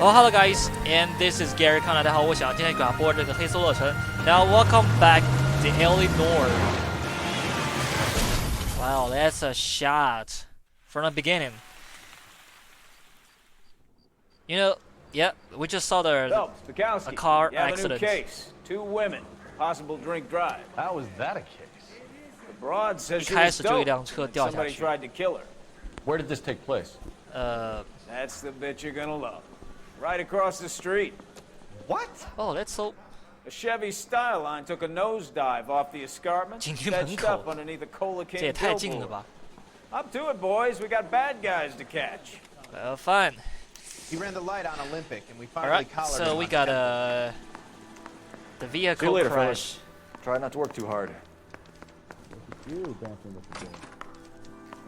Oh, hello guys, and this is Gary。看大家好，我想今天给大家播这个黑色洛城。Now welcome back to L.A Noire. Wow, that's a shot from the beginning. You know, yeah, we just saw a car accident. Case. 2 women, possible drink drive. How was that a case? The broad says she 开 was 始就一 stoked. 辆车掉下 Somebody 去。 tried to kill her. Where did this take place? That's the bit you're gonna love. Right across the street. What? Oh, that's so. A Chevy Styline took a nosedive off the escarpment, 进去门 sketched 口 up underneath a Cola 这也 King 太近了 billboard. 吧 Up to it, boys. We got bad guys to catch. Fine. He ran the light on Olympic, and we finally Alright, collared so him we on got camera. the See you vehicle later, crash fellas. Try not to work too hard. You dancing with the girl.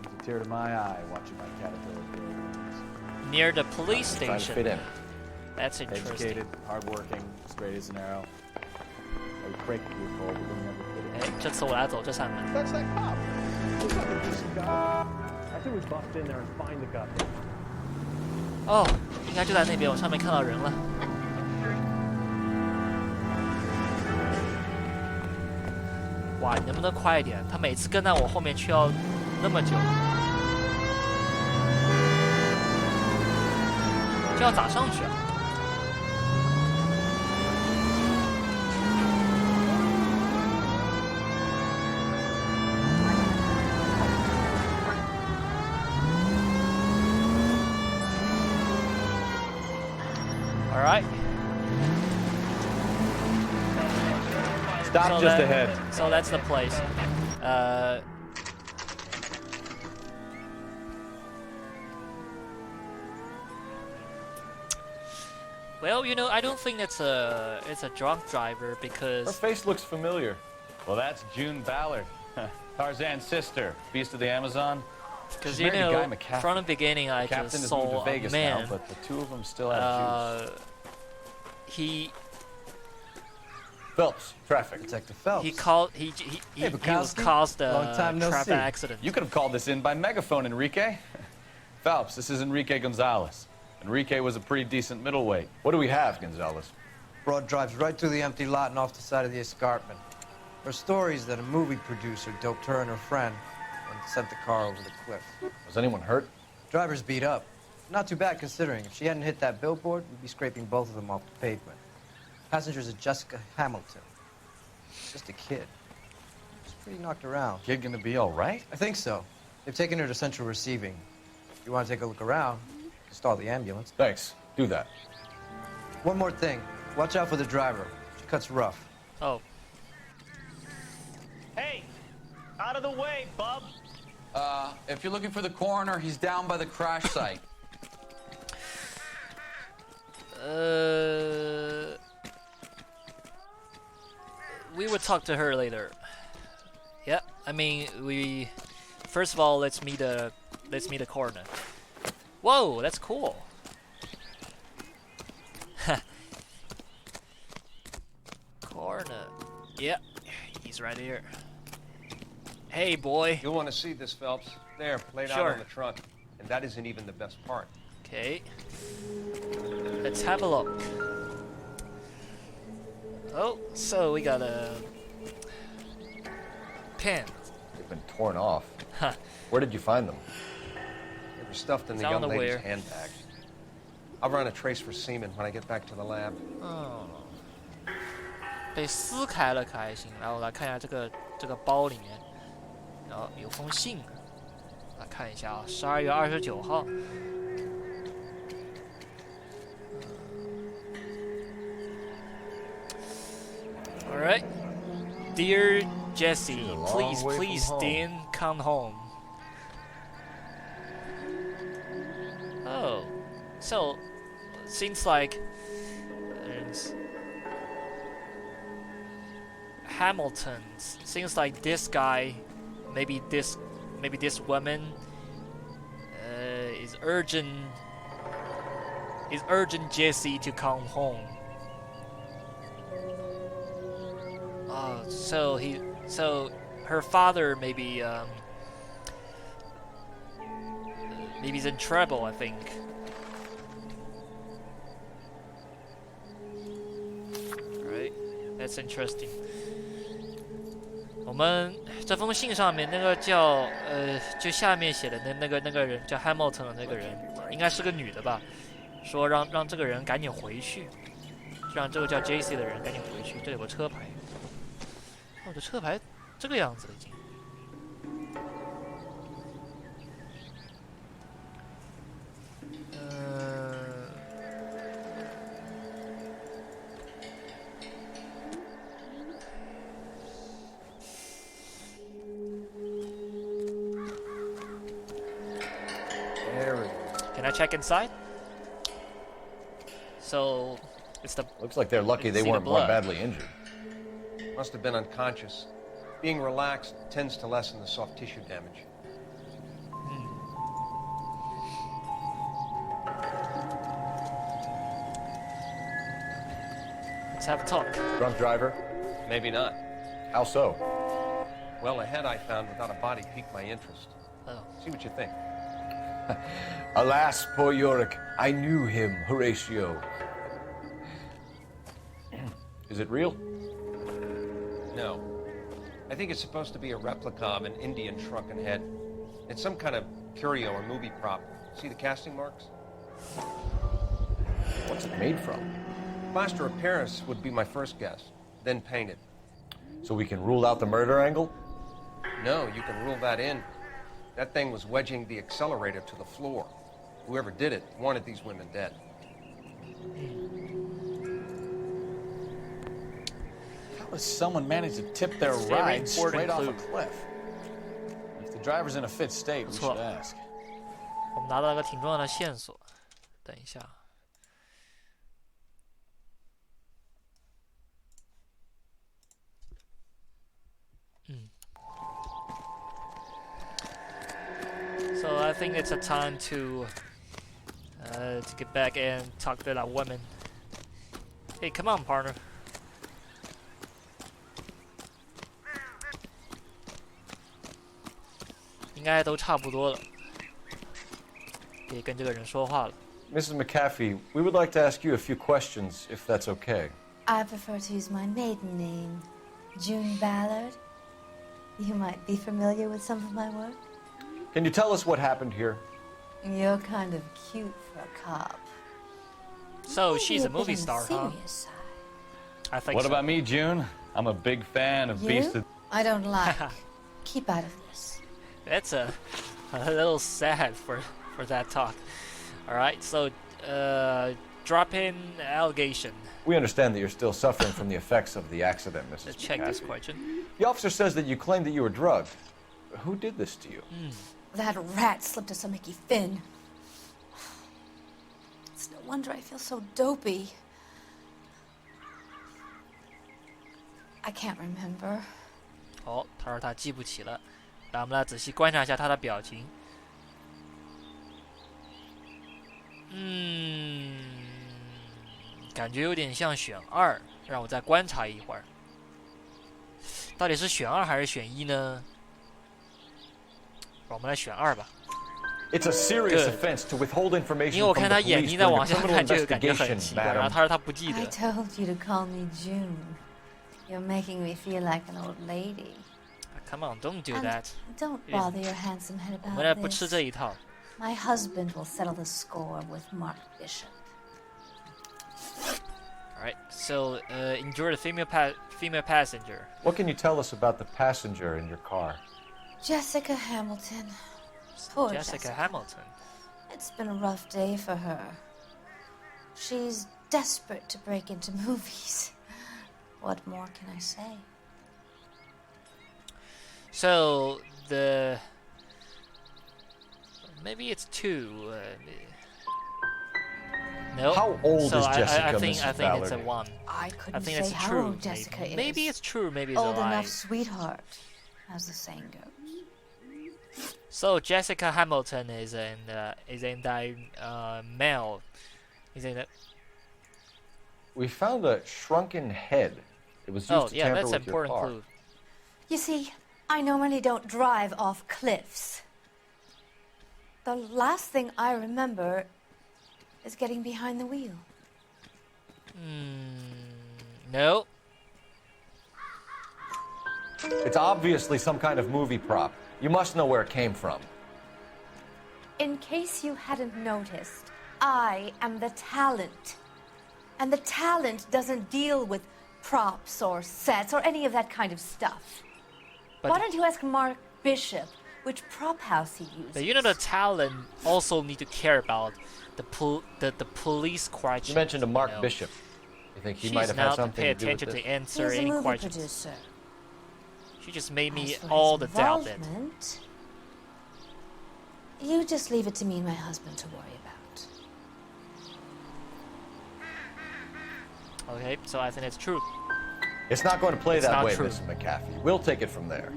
Brings a tear to my eye watching my caterpillar grow wings. near the police Trying to fit station. in. That's interesting. Educated, hardworking, straight as an arrow. I would break the vehicle, but we'll never fit 哎 in. 这次我来走这扇门。 That's like Pop. He's like a decent guy. After we bust in there and find the guy. 哦，应该就在那边，我上面看到人了。哇，你能不能快一点？他每次跟在我后面却要那么久，这要咋上去啊？ All right. Stop So just that- ahead. So that's the place. Well, you know, I don't think it's a drunk driver Her because face looks familiar. Well, that's June Ballard. Tarzan's sister, Beast of the Amazon. because She's you married to know Guy McCaffrey. from the beginning I Captain just has saw moved to a Vegas man. now, but the two of them still have juice. He Phelps, traffic. Detective Phelps. he was Bukowski. caused Long a time no traffic see. accident. You could have called this in by megaphone, Enrique. Phelps, this is Enrique Gonzalez. Enrique was a pretty decent middleweight. What do we have, Gonzalez? Broad drives right through the empty lot and off the side of the escarpment. Her story is that a movie producer doped her and her friend and sent the car over the cliff. Was anyone hurt? Driver's beat up. Not too bad considering. If she hadn't hit that billboard, we'd be scraping both of them off the pavement. Passenger's a Jessica Hamilton. Just a kid. She's pretty knocked around. Kid gonna be all right? I think so. They've taken her to central receiving. If you want to take a look around, you can stall the ambulance. Thanks. Do that. One more thing. Watch out for the driver. She cuts rough. Oh, Hey, out of the way, bub. If you're looking for the coroner, he's down by the crash site. we will talk to her later. Yeah, I mean first of all let's meet the coroner. Whoa, that's cool. Coroner. Yeah, he's right here. Hey boy. You'll want to see this, Phelps. There, laid out Sure. on the trunk. And that isn't even the best part. Okay. Let's have a look. Oh, so we got a pen. They've been torn off. Huh. Where did you find them? They were stuffed in the Down young the lady's wire. handbag. I'll run a trace for semen when I get back to the lab. 哦，被撕开了可还行。然后来看一下这个包里面，然后有封信，来看一下啊，12月29号。All right, dear Jesse, She's a long please, way please, from home. Dean, come home. Oh, so seems like it's Hamilton. Seems like this guy, maybe this woman, is urging Jesse to come home. Oh, so her father maybe maybe he's in trouble, I think. That's interesting。我们这封信上面那个叫就下面写的那个人叫 Hamilton 的那个人，应该是个女的吧？说让这个人赶紧回去，让这个叫 JC 的人赶紧回去。这有个车牌，我的车牌这个样子了已经。Can I check inside? So, it's the. Looks like they're lucky they See the weren't more blood. badly injured. Must have been unconscious. Being relaxed tends to lessen the soft tissue damage. Let's have a talk. Drunk driver? Maybe not. How so? Well, a head I found without a body piqued my interest. Oh. See what you think. Alas, poor Yorick. I knew him, Horatio. Is it real? No. I think it's supposed to be a replica of an Indian shrunken head. It's some kind of curio or movie prop. See the casting marks? What's it made from? Plaster of Paris would be my first guess, then painted. So we can rule out the murder angle? No, you can rule that in. That thing was wedging the accelerator to the floor. Whoever did it wanted these women dead. How does someone manage to tip their It's very ride important straight off a clue. cliff? If the driver's in a fit state, we should ask. 我们拿到一个挺重要的线索，等一下。So I think it's a time to get back and talk to that woman. Hey, come on, partner. 应该都差不多了，可以跟这个人说话了。 Mrs. McAfee, we would like to ask you a few questions, if that's okay. I prefer to use my maiden name, June Ballard. You might be familiar with some of my work. Can you tell us what happened here? You're kind of cute for a cop. So Maybe she's a bit movie on the star, huh? serious side. I think What so. about me, June? I'm a big fan of You? Beast of... I don't like. Keep out of this. That's a little sad for that talk. All right, so drop in allegation. We understand that you're still suffering from the effects of the accident, Mrs. Let's check this McAfee. question. The officer says that you claimed that you were drugged. Who did this to you? That rat slipped us a Mickey Finn. It's no wonder I feel so dopey. I can't remember. 哦，他说他记不起了，来，我们来仔细观察一下他的表情。感觉有点像选二，让我再观察一会儿。到底是选二还是选一呢？我们来选二吧。 It's a serious Good. offense to withhold information 因为我 from 看 the 他眼 police 睛在 during a 往下 criminal 看，就感觉很 investigation, 奇怪。然后 madam. 他说他不记 I 得。 told you to call me June. You're making me feel like an old lady. Come on, don't do And that. don't bother your handsome head 我们来 about 不吃 this. 这一套。 My husband will settle the score with Mark Bishop. All right, so enjoy the female passenger. What can you tell us about the passenger in your car? Jessica Hamilton. Poor Jessica Hamilton. It's been a rough day for her. She's desperate to break into movies. What more can I say? So the maybe it's two. No. How old so is Jessica, I think Mrs. it's a Ballard? one. I I couldn't think say it's how true. old Jessica is. Maybe it's true. Maybe it's Old a lie. enough sweetheart, as the saying goes. So Jessica Hamilton is in that male. Is in the, We found a shrunken head. It was used oh to yeah, tamper that's an with your important car. clue. You see, I normally don't drive off cliffs. The last thing I remember is getting behind the wheel. No. It's obviously some kind of movie prop. You must know where it came from. In case you hadn't noticed, I am the talent. And the talent doesn't deal with props or sets or any of that kind of stuff. But Why don't you ask Mark Bishop which prop house he uses? But you know the talent also need to care about the police question. You mentioned a Mark you know. Bishop. You think he She's might have now had something to pay to do with attention this? to answer He's a any movie questions. producer. She just made me As for all his the doubt it. involvement, you just leave it to me and my husband to worry about. Okay, so I think it's true. It's not going to play It's that not way, true. Mrs. McAfee. We'll take it from there.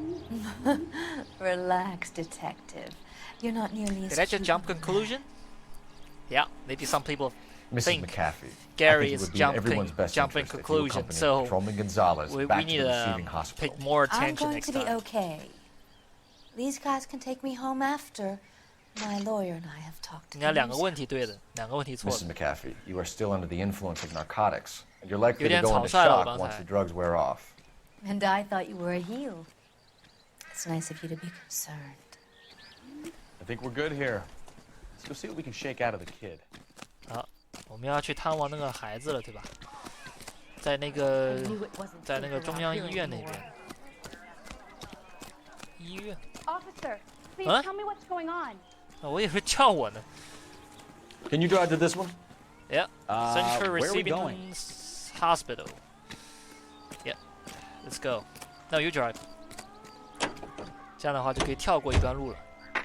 Relax, detective. You're not nearly as Did I just cute jump on the conclusion? Yeah, maybe some people Mrs. think McAfee, Gary I think it is would be in everyone's best jumping interest if you conclusion, accompanied so Patrolman Gonzalez we back need to the to receiving hospital. pay more I'm attention going next to be time. okay. These guys can take me home after. My lawyer and I have talked 你看两个 things 问题对的，两个问题错 Mrs. 的。 McAfee, you are still under the influence of narcotics, and you're likely to 有点 go 草 into 率了，我 shock 刚 once 才。 the drugs wear off. And I thought you were a heel. It's nice of you to be concerned. I think we're good here. Let's go see what we can shake out of the kid. 好，我们要去探望那个孩子了，对吧？在那个中央医院那边。医院？ Officer, please Huh? tell me what's going on. 啊，我以为叫我呢。 Can you drive to this one? Yeah, Central where are we Receiving going? Hospital. Yeah, let's go. No, you drive. 这样的话就可以跳过一段路了。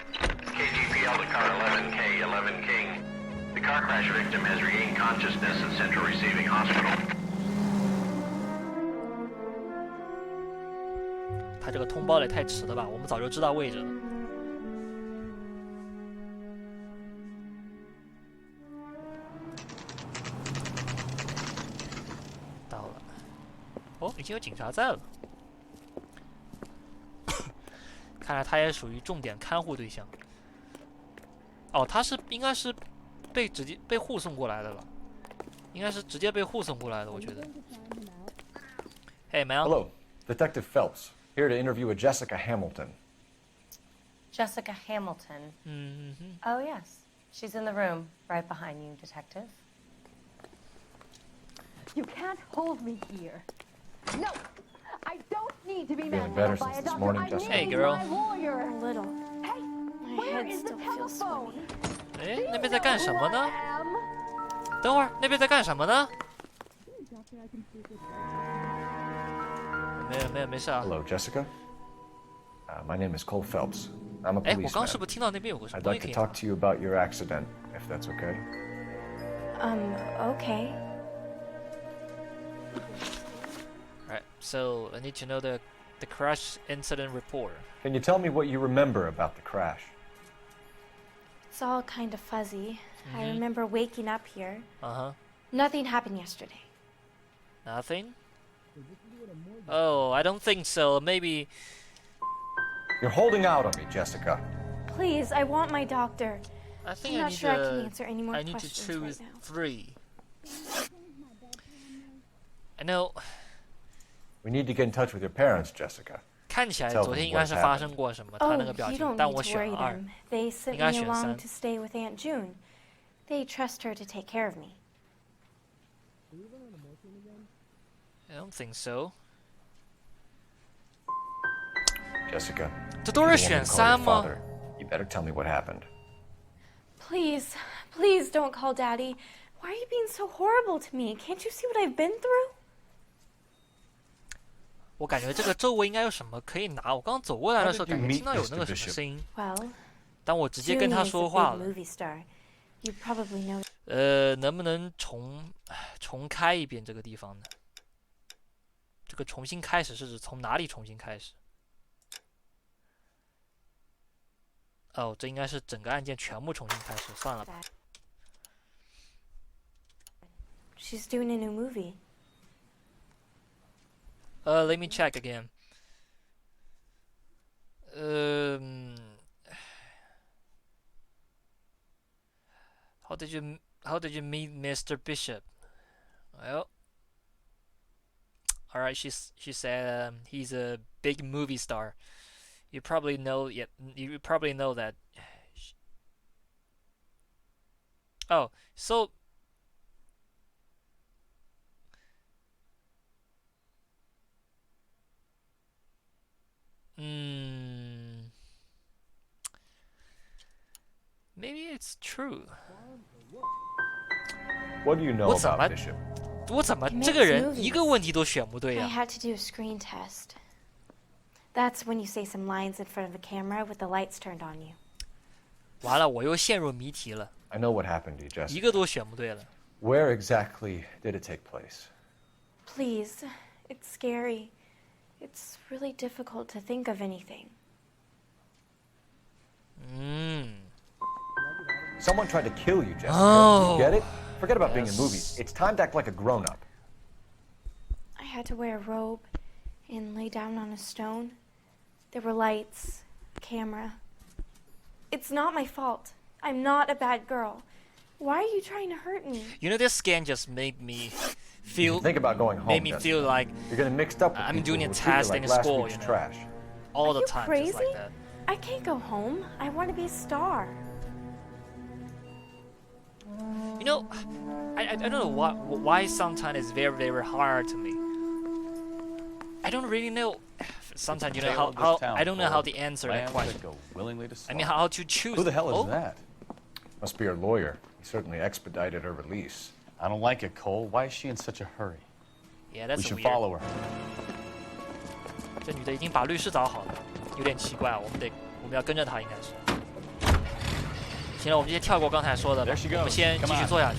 KGPL to car 11K, 11 King. The car crash victim has regained consciousness at Central Receiving Hospital. 他这个通报的也太迟了吧？我们早就知道位置了。到了，哦，已经有警察在了。看来他也属于重点看护对象。哦，他应该是直接被护送过来的吧？应该是直接被护送过来的，我觉得。Hey, Mel. Hello, Detective Phelps, here to interview a Jessica Hamilton. Jessica Hamilton. Mm-hmm. Oh, yes. She's in the room, right behind you, Detective. You can't hold me here. No, I don't need to be Feeling better manhandled by since a this doctor. morning, I Jessica? Hey, need girl. my lawyer. A little. Hey, My where head is the still feels telephone? funny. 哎， Do 那 you 边在 know 干什 who 么 I 呢？ am? 等会儿，那边在干什么呢？没事啊。 Hello, Jessica. My name is Cole Phelps. I'm a 哎，我刚 policeman. 是不是听到那边有个什么 I'd 东西 like 可 to 以拿 talk to you about your accident, if that's okay. Okay. Right, so I need to know the crash incident report. Can you tell me what you remember about the crash? It's all kind of fuzzy. I remember waking up here. Uh-huh. Nothing happened yesterday. Nothing? Oh, I don't think so. Maybe. You're holding out on me, Jessica. Please, I want my doctor. I think I'm I not need sure I to. can answer any more I need to questions choose right now. 3. I know. We need to get in touch with your parents, Jessica. 看起来 Tell 昨 them 天应该 what's 是发 happened. 生过什么，他那个 Oh, 表 you 情， don't 但 need 我 to 选 worry 2。 them. They sent 应该 me 选 along 3。 to stay with Aunt June. They trust her to take care of me. I don't think so. Jessica. 这都是 you're the 选 woman who called 3 your 吗？ father. You better tell me what happened. Please, please don't call Daddy. Why are you being so horrible to me? Can't you see what I've been through? 我感觉这个周围应该有什么可以拿。我刚走过来的时候， How did you 感觉 meet 听到有那个 Mr. 什么声音， Well, 当我直接 June 跟他 is a 说话 big 了。 movie star. You probably know. 能不能重开一遍这个地方呢？这个重新开始是指从哪里重新开始？哦，这应该是整个案件全部重新开始，算了吧。 She's doing a new movie. Let me check again. How did you meet Mr. Bishop? Well, all right. She said he's a big movie star. You probably know. You probably know that. Oh, so. Maybe it's true. What do you know about Bishop? 我怎么这个人一个问题都选不对呀？ I had to do a screen test. That's when you say some lines in front of the camera with the lights turned on you. 完了，我又陷入谜题了。 I know what happened to you, Jessica. 一个都选不对了。 Where exactly did it take place? Please, it's scary. It's really difficult to think of anything. Someone tried to kill you, Jessica. Oh, you get it? Forget about being in yes. movies. It's time to act like a grown-up. I had to wear a robe and lay down on a stone. There were lights, a camera. It's not my fault. I'm not a bad girl. Why are you trying to hurt me? You know, this scan just made me feel. Think about going home. Made me Jessica. feel like you're getting mixed up with I'm people doing a who treat you test like in last school. week's You know, trash. all Are the you time, crazy? just like that. I can't go home. I want to be a star. You know, I don't know why sometimes it's very, very hard to me. I don't really know. Sometimes you know how I don't know how to answer that question. I mean, how to choose. Who the hell is that? Must be her lawyer. He certainly expedited her release. I don't like it, Cole. Why is she in such a hurry? Yeah, that's We should weird. follow her. 这女的已经把律师找好了，有点奇怪，我们要跟着她，应该是。行了，我们先跳过刚才说的吧，我们先继续做下去。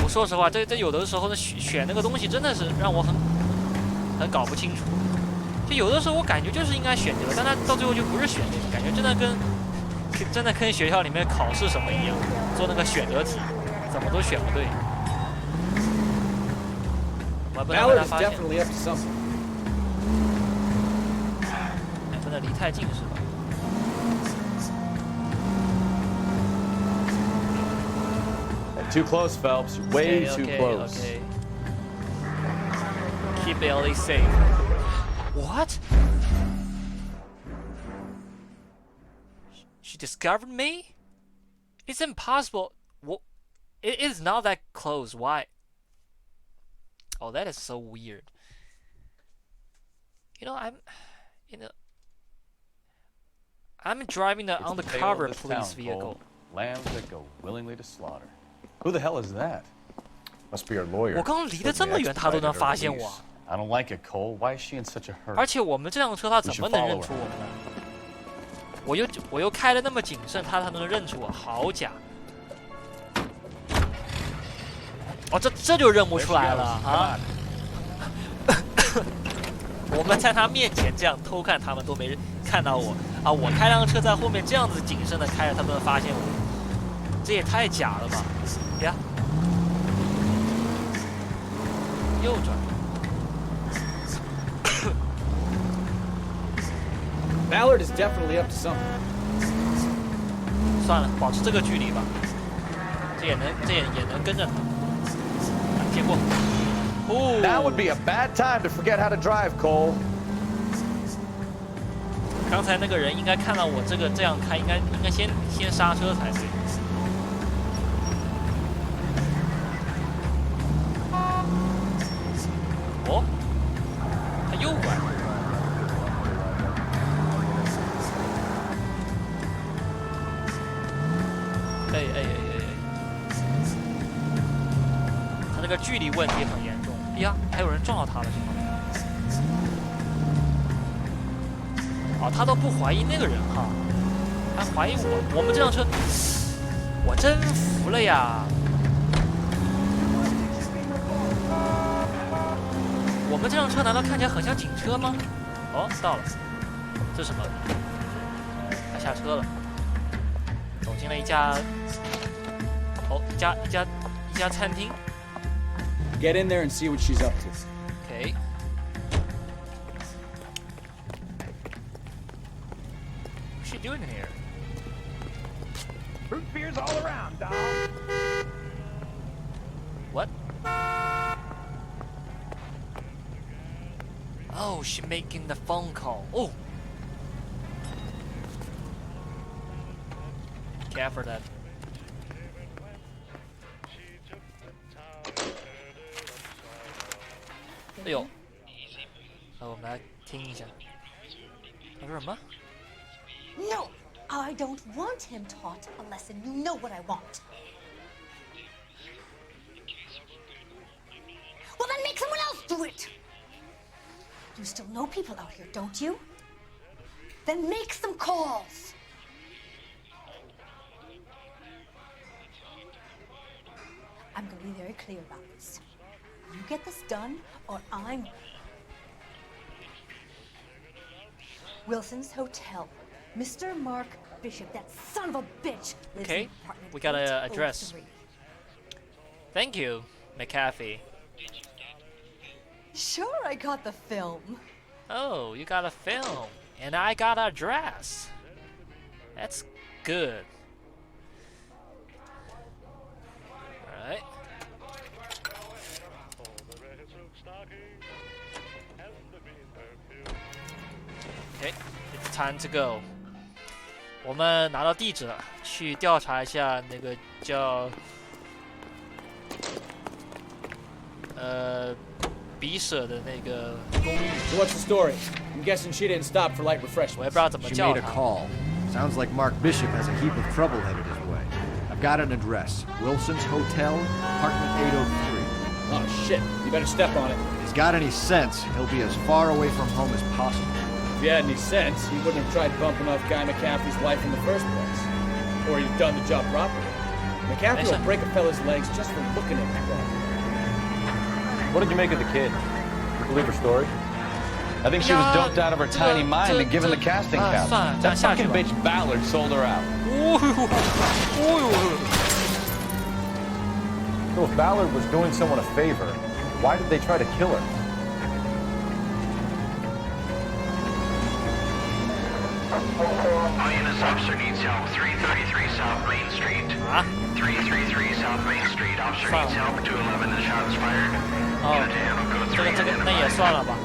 我说实话，这有的时候呢，选那个东西真的是让我很搞不清楚。就有的时候我感觉就是应该选这个，但它到最后就不是选这个，感觉真的跟学校里面考试什么一样，做那个选择题，怎么都选不对。我还不能让他发现。哎，不能离太近是吧？ Too close, Phelps. You're way too close. Okay. Keep Ellie safe. What? She discovered me? It's impossible. It is not that close. Why? Oh, that is so weird. You know, I'm driving the undercover police vehicle. Lambs that go willingly to slaughter. Who the hell is that? Must be her lawyer. 我刚刚离得这么远，他都能发现我。 I don't like it, Cole. Why is she in such a hurry? 而且我们这辆车，他怎么能认出我们呢？我又开的那么谨慎，他才能认出我，好假！哦，这就认不出来了啊！我们在他面前这样偷看，他们都没看到我啊！我开辆车在后面这样子谨慎的开着，他们能发现我，这也太假了吧！呀，右转。 Ballard is definitely up to something. 算了，保持这个距离吧，这也能跟着他。结果，哦 ，That would be a bad time to forget how to drive, Cole. 刚才那个人应该看到我这样开，应该先刹车才对。哦，他右拐。 他这个距离问题很严重。哎呀，还有人撞到他了是吗？哦，他都不怀疑那个人哈，他怀疑我。我们这辆车，我真服了呀！我们这辆车难道看起来很像警车吗？哦，到了，这是什么？他下车了。 走进了一家餐厅。 Get in there and see what she's up to. Okay. What's she doing in here? Root beers all around, dog. What? Oh, she's making the phone call. Oh. Care for that. 哎呦，好，我们来听一下。他说什么 No, I don't want him taught a lesson. You know what I want. Well, then make someone else do it. You still know people out here, don't you? Then make some calls. I'm going to be very clear about this. You get this done, or I'm... Wilson's Hotel. Mr. Mark Bishop, that son of a bitch, lives in apartment we got a address. 803. Thank you, McAfee. Sure, I got the film. Oh, you got a film, and I got a dress. That's good. Alright. Okay, it's time to go. 我们拿到地址了，去调查一下那个叫比舍的那个公寓。 So what's the story? I'm guessing she didn't stop for light refreshments. 我也不知道怎么 She 叫 made a 他。 call. Sounds like Mark Bishop has a heap of trouble headed his way. I've got an address. Wilson's Hotel, apartment 803. Oh shit, you better step on it. If he's got any sense, he'll be as far away from home as possible. If you had any sense, you wouldn't have tried bumping off Guy McCaffrey's wife in the first place. Or you've done the job properly. McCaffrey will break a fella's legs just for looking at the problem. What did you make of the kid? Believe her story? I think she was doped out of her tiny mind and given the casting couch. That fucking bitch Ballard sold her out. So if Ballard was doing someone a favor, why did they try to kill her? All units, officer needs help. 333 South Main Street. 333 South Main Street. Officer needs help. 211 the shots fired. Unit to handle code 3 那也算了吧，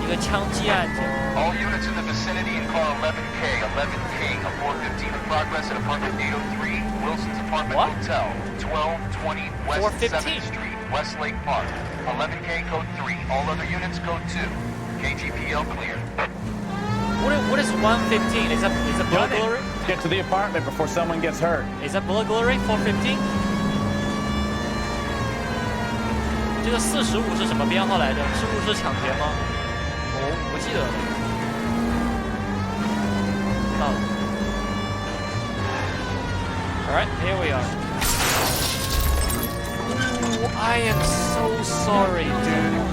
一个枪击案件。 All units in the vicinity in car 11K, 11K, a 415 in progress at apartment 803, Wilson's Apartment Hotel, 1220 West 7th Street, Westlake Park. 11K code 3. All other units code 2. KGPL clear. What is 115? Is that burglary? Get to the apartment before someone gets hurt. Is that burglary? 415? 这个45是什么编号来着？是入室抢劫吗？我不记得了。到了。Alright, here we are. Ooh, I am so sorry, dude.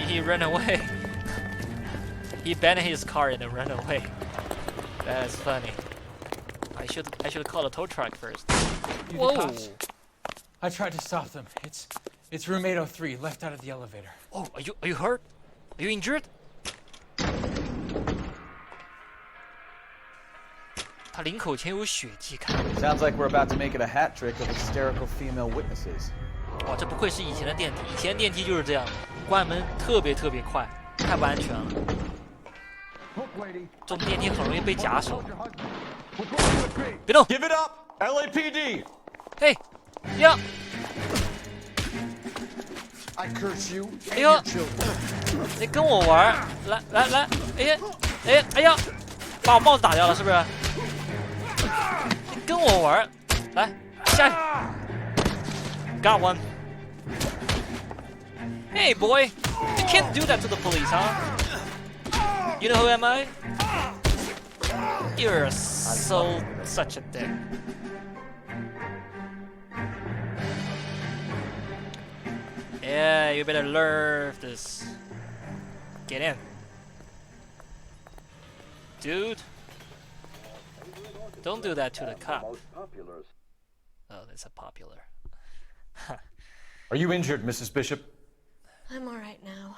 He ran away. He abandoned his car and then ran away. That's funny. I should call a tow truck first. Whoa! I tried to stop them. It's room 803, left out of the elevator. Oh, are you hurt? Are you injured? 他领口前有血迹，看。 Sounds like we're about to make it a hat trick of hysterical female witnesses. 哇，这不愧是以前的电梯，以前电梯就是这样，关门特别快，太不安全了。这种电梯很容易被夹手。别动 Give it up, LAPD. Hey, yeah. I curse you 哎 and 呦 your children. 你跟我玩，来，哎呀，把我帽子打掉了是不是？你跟我玩，来下去 ，Got one. Hey boy, you can't do that to the police, huh? You know who am I? You're such a dick. Yeah, you better learn this. Get in. Dude. Don't do that to the cop. Oh, that's a popular. Are you injured, Mrs. Bishop? I'm all right now.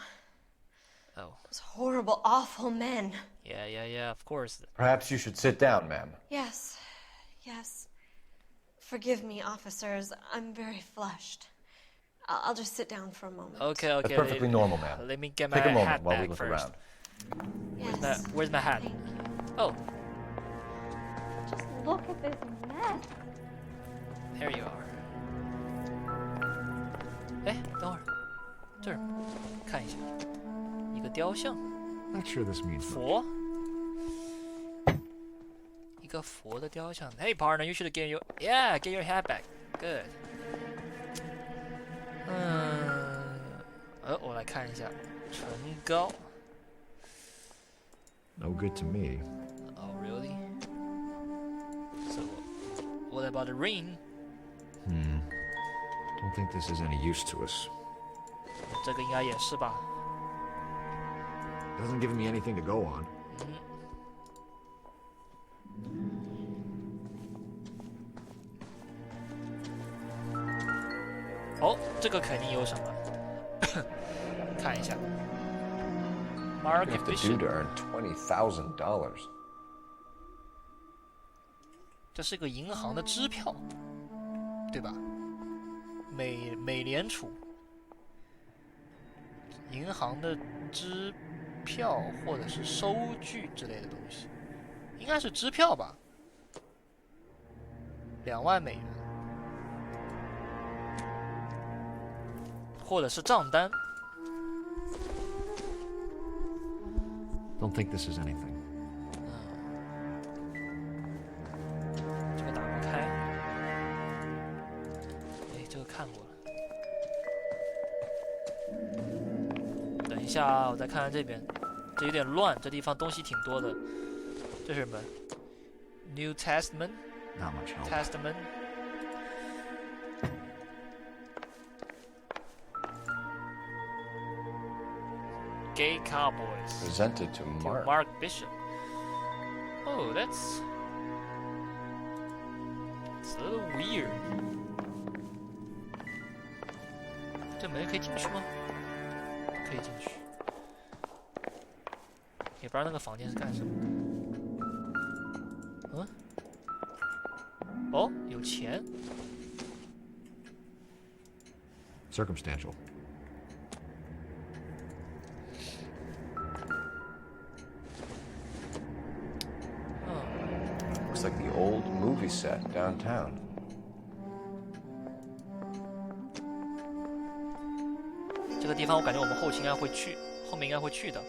Oh. Those horrible, awful men. Yeah, of course. Perhaps you should sit down, ma'am. Yes. Forgive me, officers. I'm very flushed. I'll just sit down for a moment. Okay. That's perfectly normal, ma'am. Let me get my Take a moment hat while we back look first. around. Where's my hat? Oh, Just look at this mess. there you are. 哎，等会儿，这儿看一下，一个雕像， Not sure this means much. 佛，一个佛的雕像。Hey partner, you should get your hat back. Good. 我来看一下，唇膏。 No good to me. Oh really? So, what about the ring? Don't think this is any use to us. 这个应该也是吧。 Doesn't give me anything to go on. 哦，这个肯定有什么？看一下。Mark What do you have to do to earn $20,000? 这是个银行的支票，对吧？美联储银行的支票或者是收据之类的东西，应该是支票吧？2万美元，或者是账单。 Don't think this is anything. 这个打不开。哎，这个看过了。等一下啊，我再看看这边，这有点乱，这地方东西挺多的。这是什么 ？New Testament? Not much help. Testament? Gay Cowboys. Presented to Mark. Mark Bishop. Oh, that's a little weird. 这门可以进去吗？可以进去。也不知道那个房间是干什么的。哦，有钱。 Circumstantial. Looks like the old movie set downtown. 这个地方我感觉我们后期应该会去，后面应该会去的。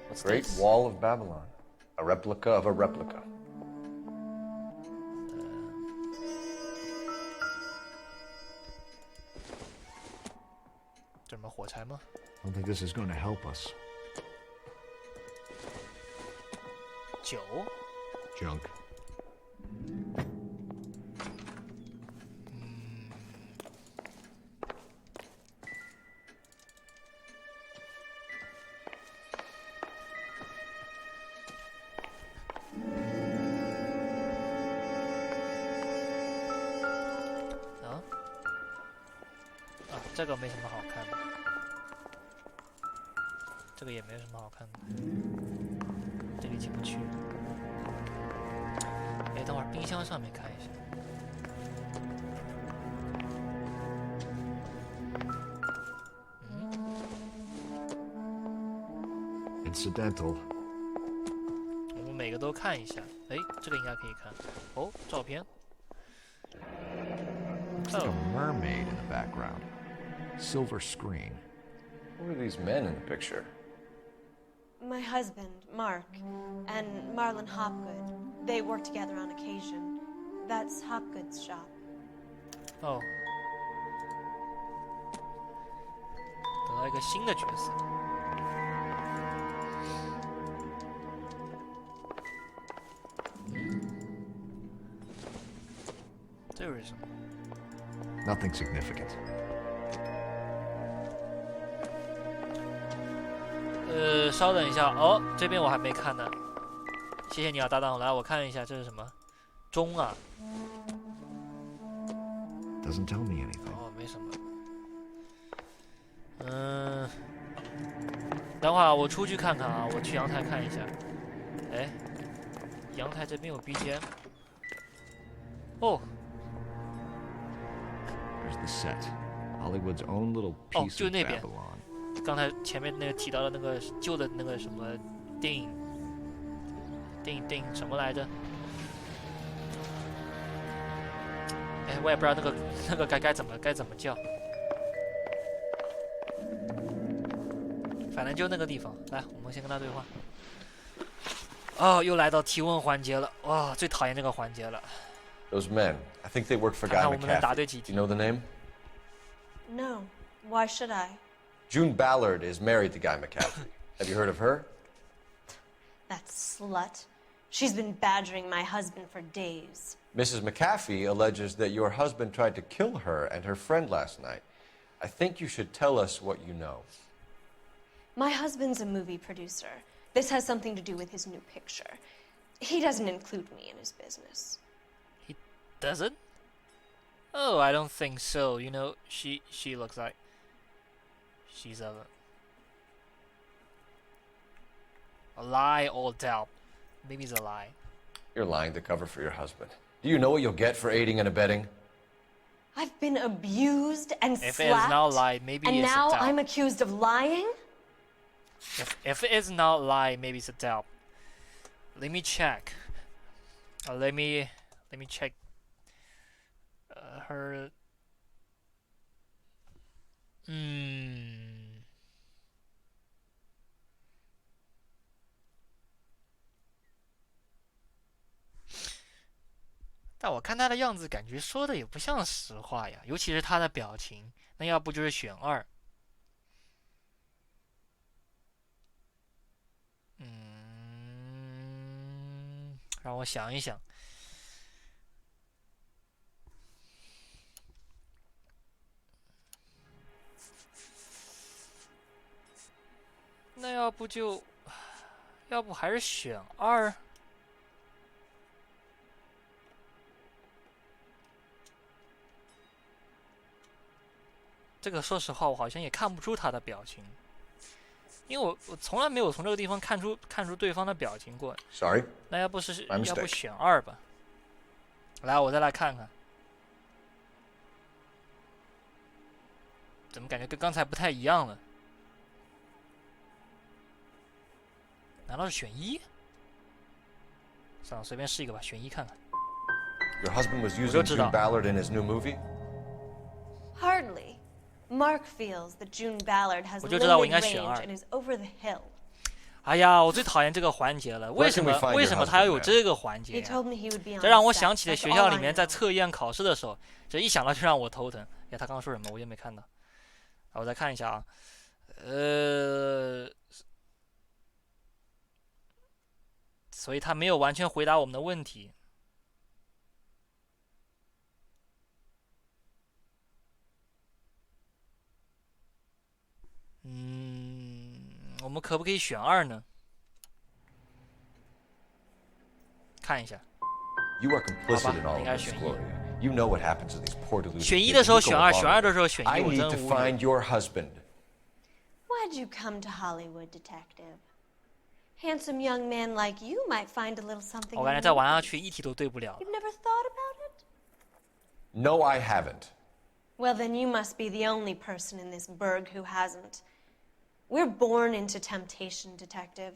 What's Great this? Wall of Babylon. A replica of a replica. 这什么火柴吗？ Don't think this is going to help us. 酒。 Junk.啊，这个没什么好看的，这个也没有什么好看的，这里进不去。哎，等会儿冰箱上面看一下。Incidental. 我们每个都看一下。哎，这个应该可以看。哦，照片。 Looks like a mermaid in the background. Silver screen. Who are these men in the picture? My husband, Mark, and Marlon Hopgood. They work together on occasion. That's Hopgood's shop. 哦，得到一个新的角色。这又是什么？ Nothing significant. 稍等一下哦，这边我还没看呢。谢谢你啊，搭档。来，我看一下这是什么？钟啊。 Doesn't tell me anything. 哦，没什么。等会儿我出去看看啊，我去阳台看一下。哎，阳台这边有 BGM。哦 Here's the set. Hollywood's own little piece of Babylon. 刚才前面那个提到的那个旧的那个什么电影什么来着？哎，我也不知道那个该怎么叫。反正就那个地方。来，我们先跟他对话。哦，又来到提问环节了。哇，最讨厌这个环节了。Those men, I think they work for Guy McCaffrey. Do you know the name? No. Why should I? June Ballard is married to Guy McCaffrey. Have you heard of her? That slut. She's been badgering my husband for days. Mrs. McAfee alleges that your husband tried to kill her and her friend last night. I think you should tell us what you know. My husband's a movie producer. This has something to do with his new picture. He doesn't include me in his business. He doesn't? Oh, I don't think so. You know, she looks like she's a lie or doubt. Maybe it's a lie. You're lying to cover for your husband. Do you know what you'll get for aiding and abetting? I've been abused and if slapped. If it's not a lie, maybe and it's now a doubt. I'm accused of lying? If it is not a lie, maybe it's a doubt. Let me check. Let me check her. 但我看他的样子，感觉说的也不像实话呀，尤其是他的表情。那要不就是选2。让我想一想。那要不还是选2。这个说实话，我好像也看不出他的表情，因为我从来没有从这个地方看出对方的表情过。Sorry. 那要不选2吧？来，我再来看看，怎么感觉跟刚才不太一样了？难道是选1？算了，随便试一个吧，选1看看。Your husband was using June Ballard in his new movie? Hardly. Mark feels that June Ballard has limited range and is over the hill. 哎呀，我最讨厌这个环节了。为什么他要有这个环节呀？这让我想起了学校里面在测验考试的时候，这一想到就让我头疼。哎，他刚刚说什么？我也没看到。我再看一下啊，所以他没有完全回答我们的问题。我们可不可以选2呢？看一下。You are complicit in all of this, Gloria. You know what happens to these poor deluded kids. 选1的时候选2，选2的时候选1， I 我 need 真 to 无语。 find your husband. Why'd you come to Hollywood, detective? Handsome young man like you might find a little something. 我感觉再玩下去一题都对不了。 You've never thought about it? No, I haven't. Well, then you must be the only person in this burg who hasn't. We're born into temptation, detective.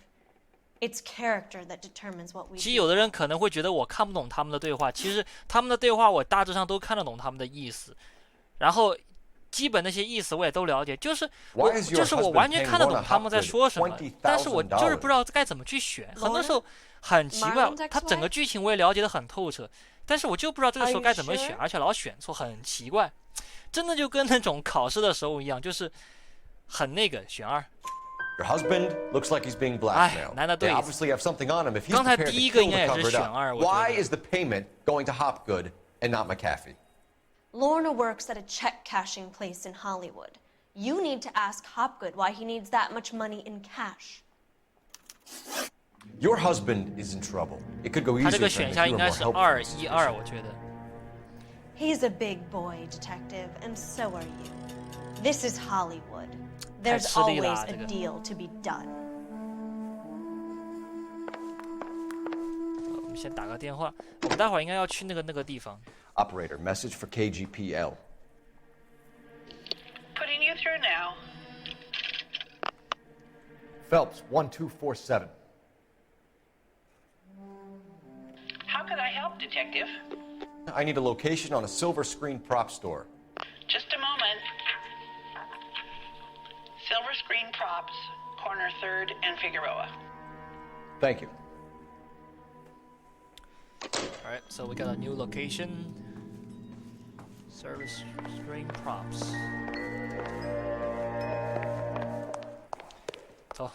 It's character that determines what we do. 其实有的人可能会觉得我看不懂他们的对话，其实他们的对话我大致上都看得懂他们的意思，然后基本那些意思我也都了解，就是我完全看得懂他们在说什么，但是我就是不知道该怎么去选。很多时候很奇怪，他整个剧情我也了解得很透彻，但是我就不知道这个时候该怎么选，而且老选错，很奇怪。真的就跟那种考试的时候一样，就是很那个选2。Your husband looks like he's being blackmailed. They obviously have something on him if he's prepared to kill to cover it up. Why is the payment going to Hopgood and not McAfee? Lorna works at a check cashing place in Hollywood. You need to ask Hopgood why he needs that much money in cash. Your husband is in trouble. It could go easier 他这个 for him 选 if 项 you 应 were 该 more 是 helpful. 2-1-2，我觉得。 He's a big boy, detective, and so are you. This is Hollywood. There's always a deal to be done. 我们先打个电话，我们待会儿应该要去那个地方。 Operator, message for KGPL. Phelps, 1247. How can I help, Detective? I need a location on a silver screen prop store. Just a moment. Silver Screen Props, corner 3rd and Figueroa. Thank you. All right, so we got a new location. Service screen props. So.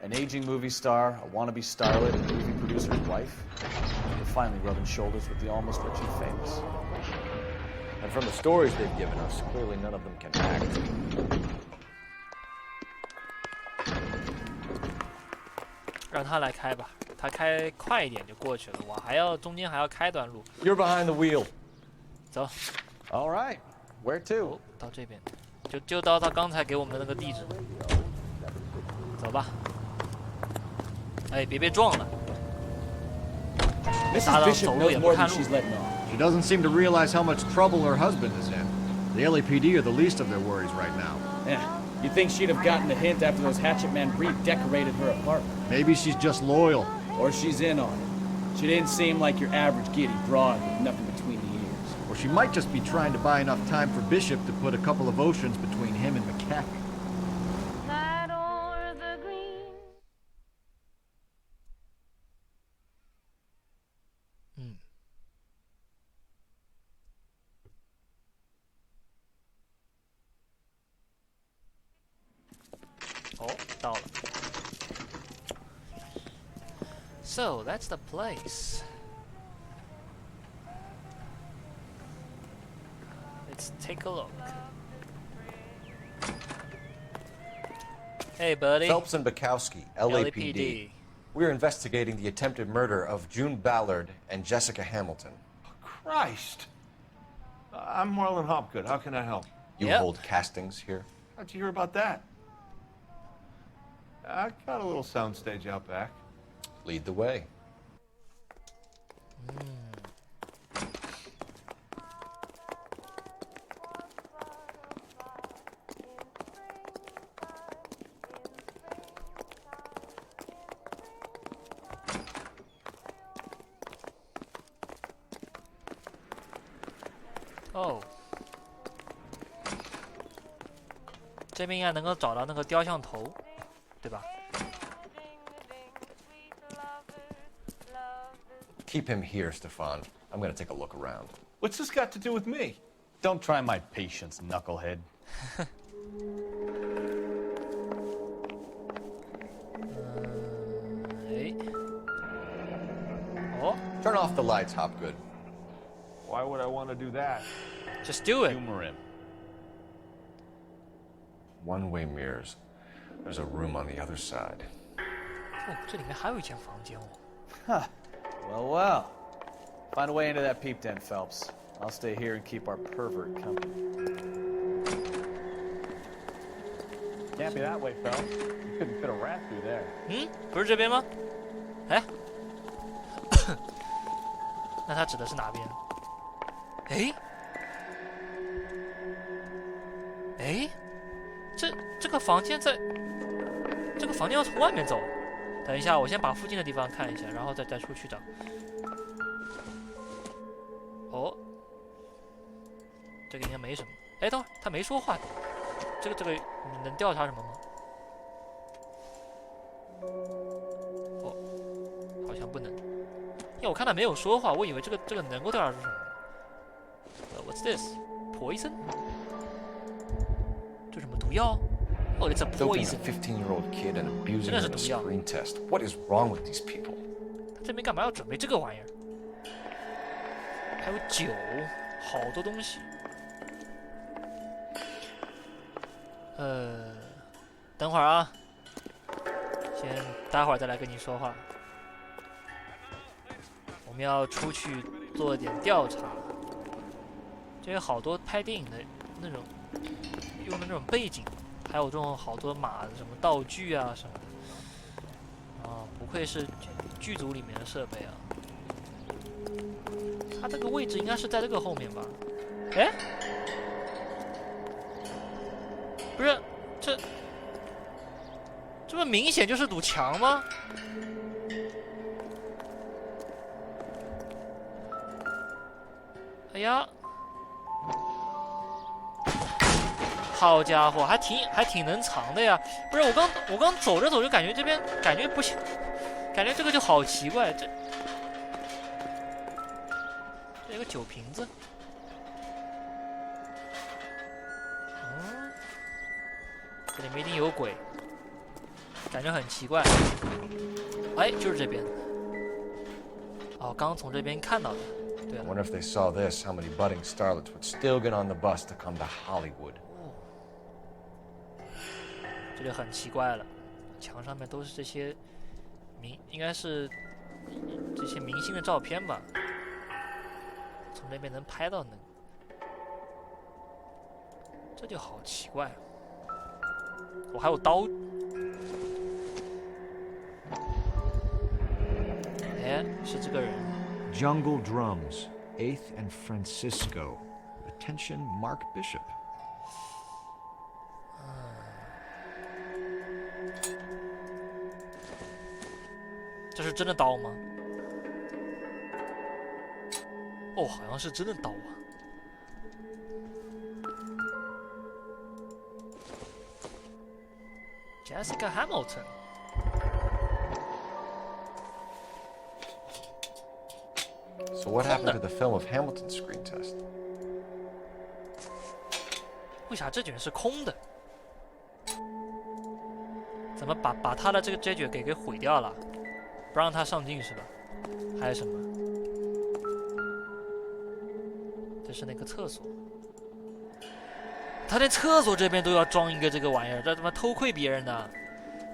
An aging movie star, a wannabe starlet, and movie producer's wife. They're finally rubbing shoulders with the almost rich and famous. And from the stories they've given us, clearly none of them can act. 让他来开吧，他开快一点就过去了，我还要中间还要开段路。 You're behind the wheel. 走。All right, where to? 到这边，就到他刚才给我们的那个地址。走吧。哎，别被撞了。打到走路也不看路。 She doesn't seem to realize how much trouble her husband is in. The LAPD are the least of their worries right now. Yeah. You'd think she'd have gotten the hint after those hatchet men redecorated her apartment. Maybe she's just loyal. Or she's in on it. She didn't seem like your average giddy broad with nothing between the ears. Or she might just be trying to buy enough time for Bishop to put a couple of oceans between him and McCaffrey. So that's the place. Let's take a look. Hey, buddy. Phelps and Bukowski, LAPD. We're investigating the attempted murder of June Ballard and Jessica Hamilton. Christ. I'm Marlon Hopgood. How can I help? You hold castings here? How'd you hear about that? I got a little soundstage out back. Lead the way. Oh. 这边应该能够找到那个雕像头，对吧？ Keep him here, Stefan. I'm gonna take a look around. What's this got to do with me? Don't try my patience, knucklehead. Turn off the lights, Hopgood. Why would I want to do that? Just do it. Humor him. One-way mirrors. There's a room on the other side. 哦，这里面还有一间房间哦。 Huh. Well, well. Find a way into that peep den, Phelps. I'll stay here and keep our pervert company. Can't be that way, Phelps. You couldn't fit a rat through there. 不是这边吗？哎，那他指的是哪边？哎，哎，这个房间在，这个房间要从外面走。等一下，我先把附近的地方看一下，然后再出去找。哦，这个应该没什么。哎，等会儿他没说话，这个你能调查什么吗？哦，好像不能，因为我看他没有说话，我以为这个能够调查出什么。What's this? Poison? 这什么毒药？ Oh, it's a poison. Doping a 15-year-old kid and abusing him in a screen test. What is wrong with these people? 他这边干嘛要准备这个玩意儿？还有酒，好多东西。等会儿啊，先待会儿再来跟你说话。我们要出去做点调查。这有好多拍电影的那种用的那种背景。 还有这种好多马的什么道具啊什么的，啊，不愧是剧组里面的设备啊。它这个位置应该是在这个后面吧？哎，不是，这不明显就是堵墙吗？哎呀，好家伙，还挺能藏的呀！不是，我刚走着走着，感觉这边感觉不行，感觉这个就好奇怪，这有个酒瓶子。这里面一定有鬼，感觉很奇怪。哎，就是这边。哦，刚从这边看到的。对了。 Wonder if they saw this, how many budding starlets would still get on the bus to come to Hollywood. 这就很奇怪了，墙上面都是这些应该是这些明星的照片吧？从那边能拍到那个，这就好奇怪。我还有刀。哎，是这个人。 Jungle Drums, 8th and Francisco. Attention, Mark Bishop. 这是真的刀吗？哦，好像是真的刀啊。Jessica Hamilton。 So what happened to the film of Hamilton's screen test? 为啥这卷是空的？怎么把他的这个这卷给毁掉了？不让他上镜是吧？还是什么？这是那个厕所。他连厕所这边都要装一个这个玩意儿，这他妈偷窥别人的！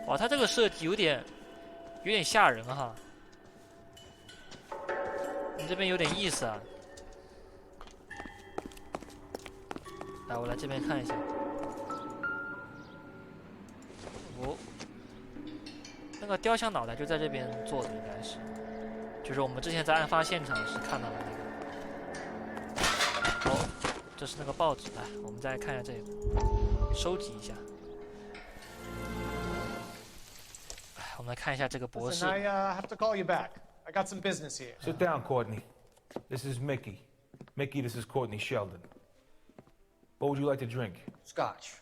哇，他这个设计有点吓人哈。 你这边有点意思啊！来，我来这边看一下。哦，那个雕像脑袋就在这边做的，应该是，就是我们之前在案发现场时看到的那个。哦，这是那个报纸，来，我们再看一下这个，收集一下。我们来看一下这个博士。 Listen, I have to call you back. I got some business here. Sit down, Courtney. This is Mickey. Mickey, this is Courtney Sheldon. What would you like to drink? Scotch.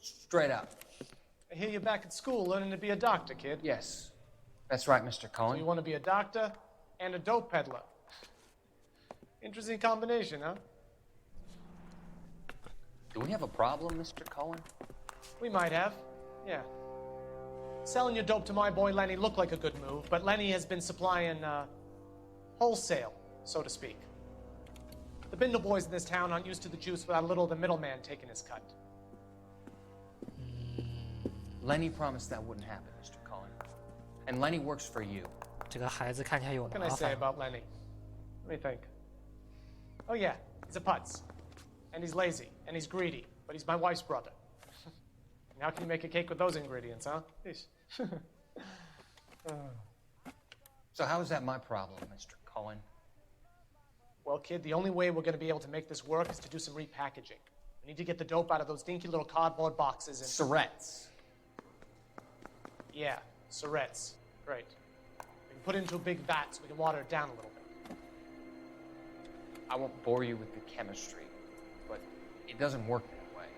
Straight up. I hear you're back at school learning to be a doctor, kid. Yes. That's right, Mr. Cohen. So you want to be a doctor and a dope peddler. Interesting combination, huh? Do we have a problem, Mr. Cohen? We might have. Yeah. Selling your dope to my boy Lenny looked like a good move, but Lenny has been supplying, wholesale, so to speak. The Bindle boys in this town aren't used to the juice without a little of the middleman taking his cut. Lenny promised that wouldn't happen, Mr. Cohen. And Lenny works for you. 这个孩子看起来有麻烦。 What can I say about Lenny? Let me think. Oh yeah, he's a putz. And he's lazy, and he's greedy, but he's my wife's brother. And how can you make a cake with those ingredients, huh? So how is that my problem, Mr. Cohen? Well, kid, the only way we're going to be able to make this work is to do some repackaging. We need to get the dope out of those dinky little cardboard boxes and... Surrettes. Yeah, surrettes. Great. We can put it into a big vat so we can water it down a little bit. I won't bore you with the chemistry, but it doesn't work that way.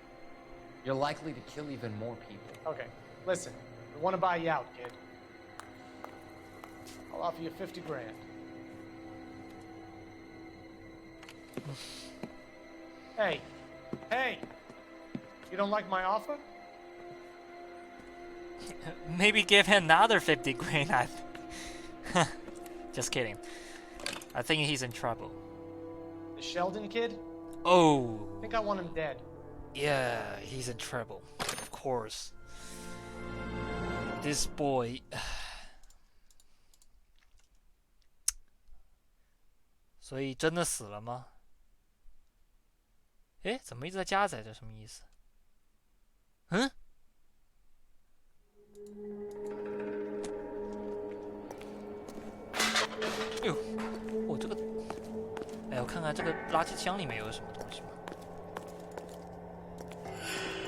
You're likely to kill even more people. Okay, listen. We want to buy you out, kid. I'll offer you 50 grand. Hey, hey! You don't like my offer? Maybe give him another 50 grand. Just kidding. I think he's in trouble. The Sheldon kid? Oh. I think I want him dead. Yeah, he's in trouble. Of course. This boy. 所以真的死了吗？哎，怎么一直在加载？这什么意思？嗯？哎呦，我这个，哎，我看看这个垃圾箱里面有什么东西吧。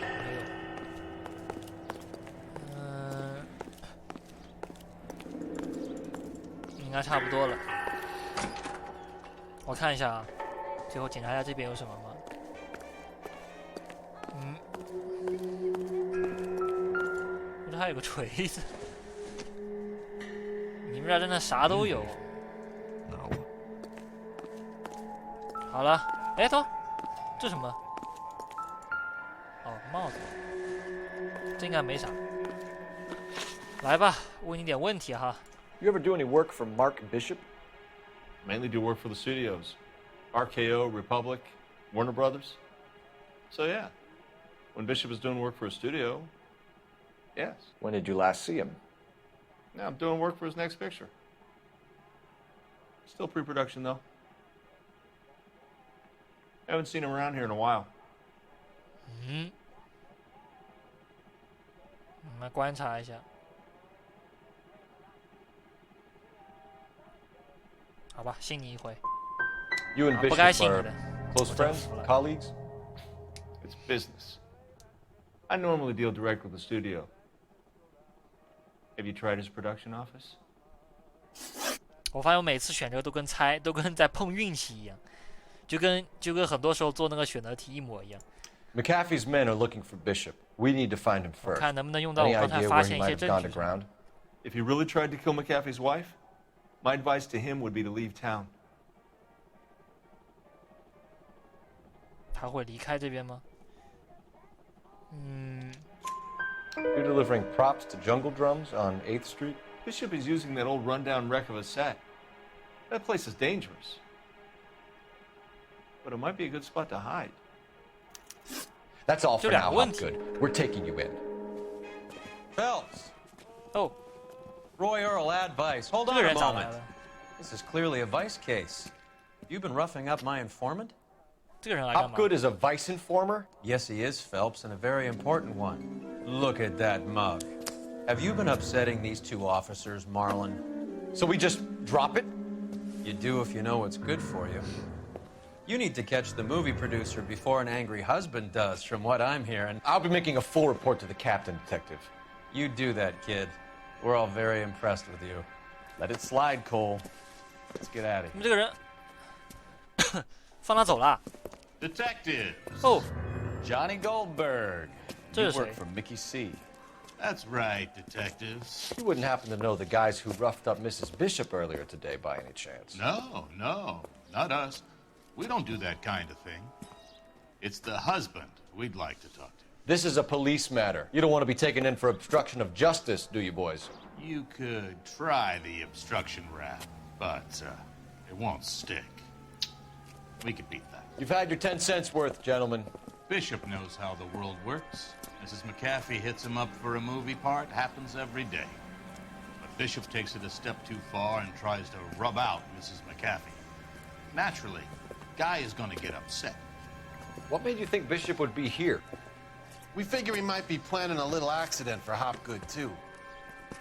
哎呦，应该差不多了。我看一下啊，最后检查一下这边有什么吗？这还有个锤子。你们这真的啥都有。好了，哎，等，这什么？哦，帽子。这应该没啥。来吧，问你点问题哈。You ever do any work for Mark Bishop? Mainly do work for the studios. RKO, Republic, Warner Brothers. So yeah, when Bishop was doing work for a studio, yes. When did you last see him? Now I'm doing work for his next picture. Still pre-production though. Haven't seen him around here in a while. 来观察一下。好吧，信你一回。 You and Bishop are close friends, colleagues? It's business. I normally deal direct with the studio. Have you tried his production office? 我发现我每次选这个都跟在碰运气一样，就跟很多时候做那个选择题一模一样。McAfee's men are looking for Bishop. We need to find him first. 看能不能用到我 Any 刚才 idea 发 where 现 he 一 might 些 have 证 gone 据 to ground? If he really tried to kill McAfee's wife, my advice to him would be to leave town. 他会离开这边吗You're delivering props to Jungle Drums on 8th Street? Bishop is using that old rundown wreck of a set. That place is dangerous. But it might be a good spot to hide. That's all for now, Hopgood. We're taking you in. Phelps. Oh. Roy Earl, advice. Hold on a moment. This is clearly a vice case. You've been roughing up my informant? Hopgood is a vice informer? Yes, he is, Phelps, and a very important one. Look at that mug. Have you been upsetting these two officers, Marlon? So we just drop it? You do if you know what's good for you. You need to catch the movie producer before an angry husband does, from what I'm hearing. I'll be making a full report to the captain, Detective. You do that, kid. We're all very impressed with you. Let it slide, Cole. Let's get out of here. 你们这个人放他走了。 Detective. Oh. Johnny Goldberg. You 这是 work 谁 for Mickey C. That's right, detectives. You wouldn't happen to know the guys who roughed up Mrs. Bishop earlier today by any chance? No, not us. We don't do that kind of thing. It's the husband we'd like to talk to. This is a police matter. You don't want to be taken in for obstruction of justice, do you, boys? You could try the obstruction rap, but it won't stick. We could beat that. You've had your 10 cents worth, gentlemen. Bishop knows how the world works. Mrs. McAfee hits him up for a movie part, happens every day. But Bishop takes it a step too far and tries to rub out Mrs. McAfee. Naturally, Guy is going to get upset. What made you think Bishop would be here? We figure he might be planning a little accident for Hopgood, too.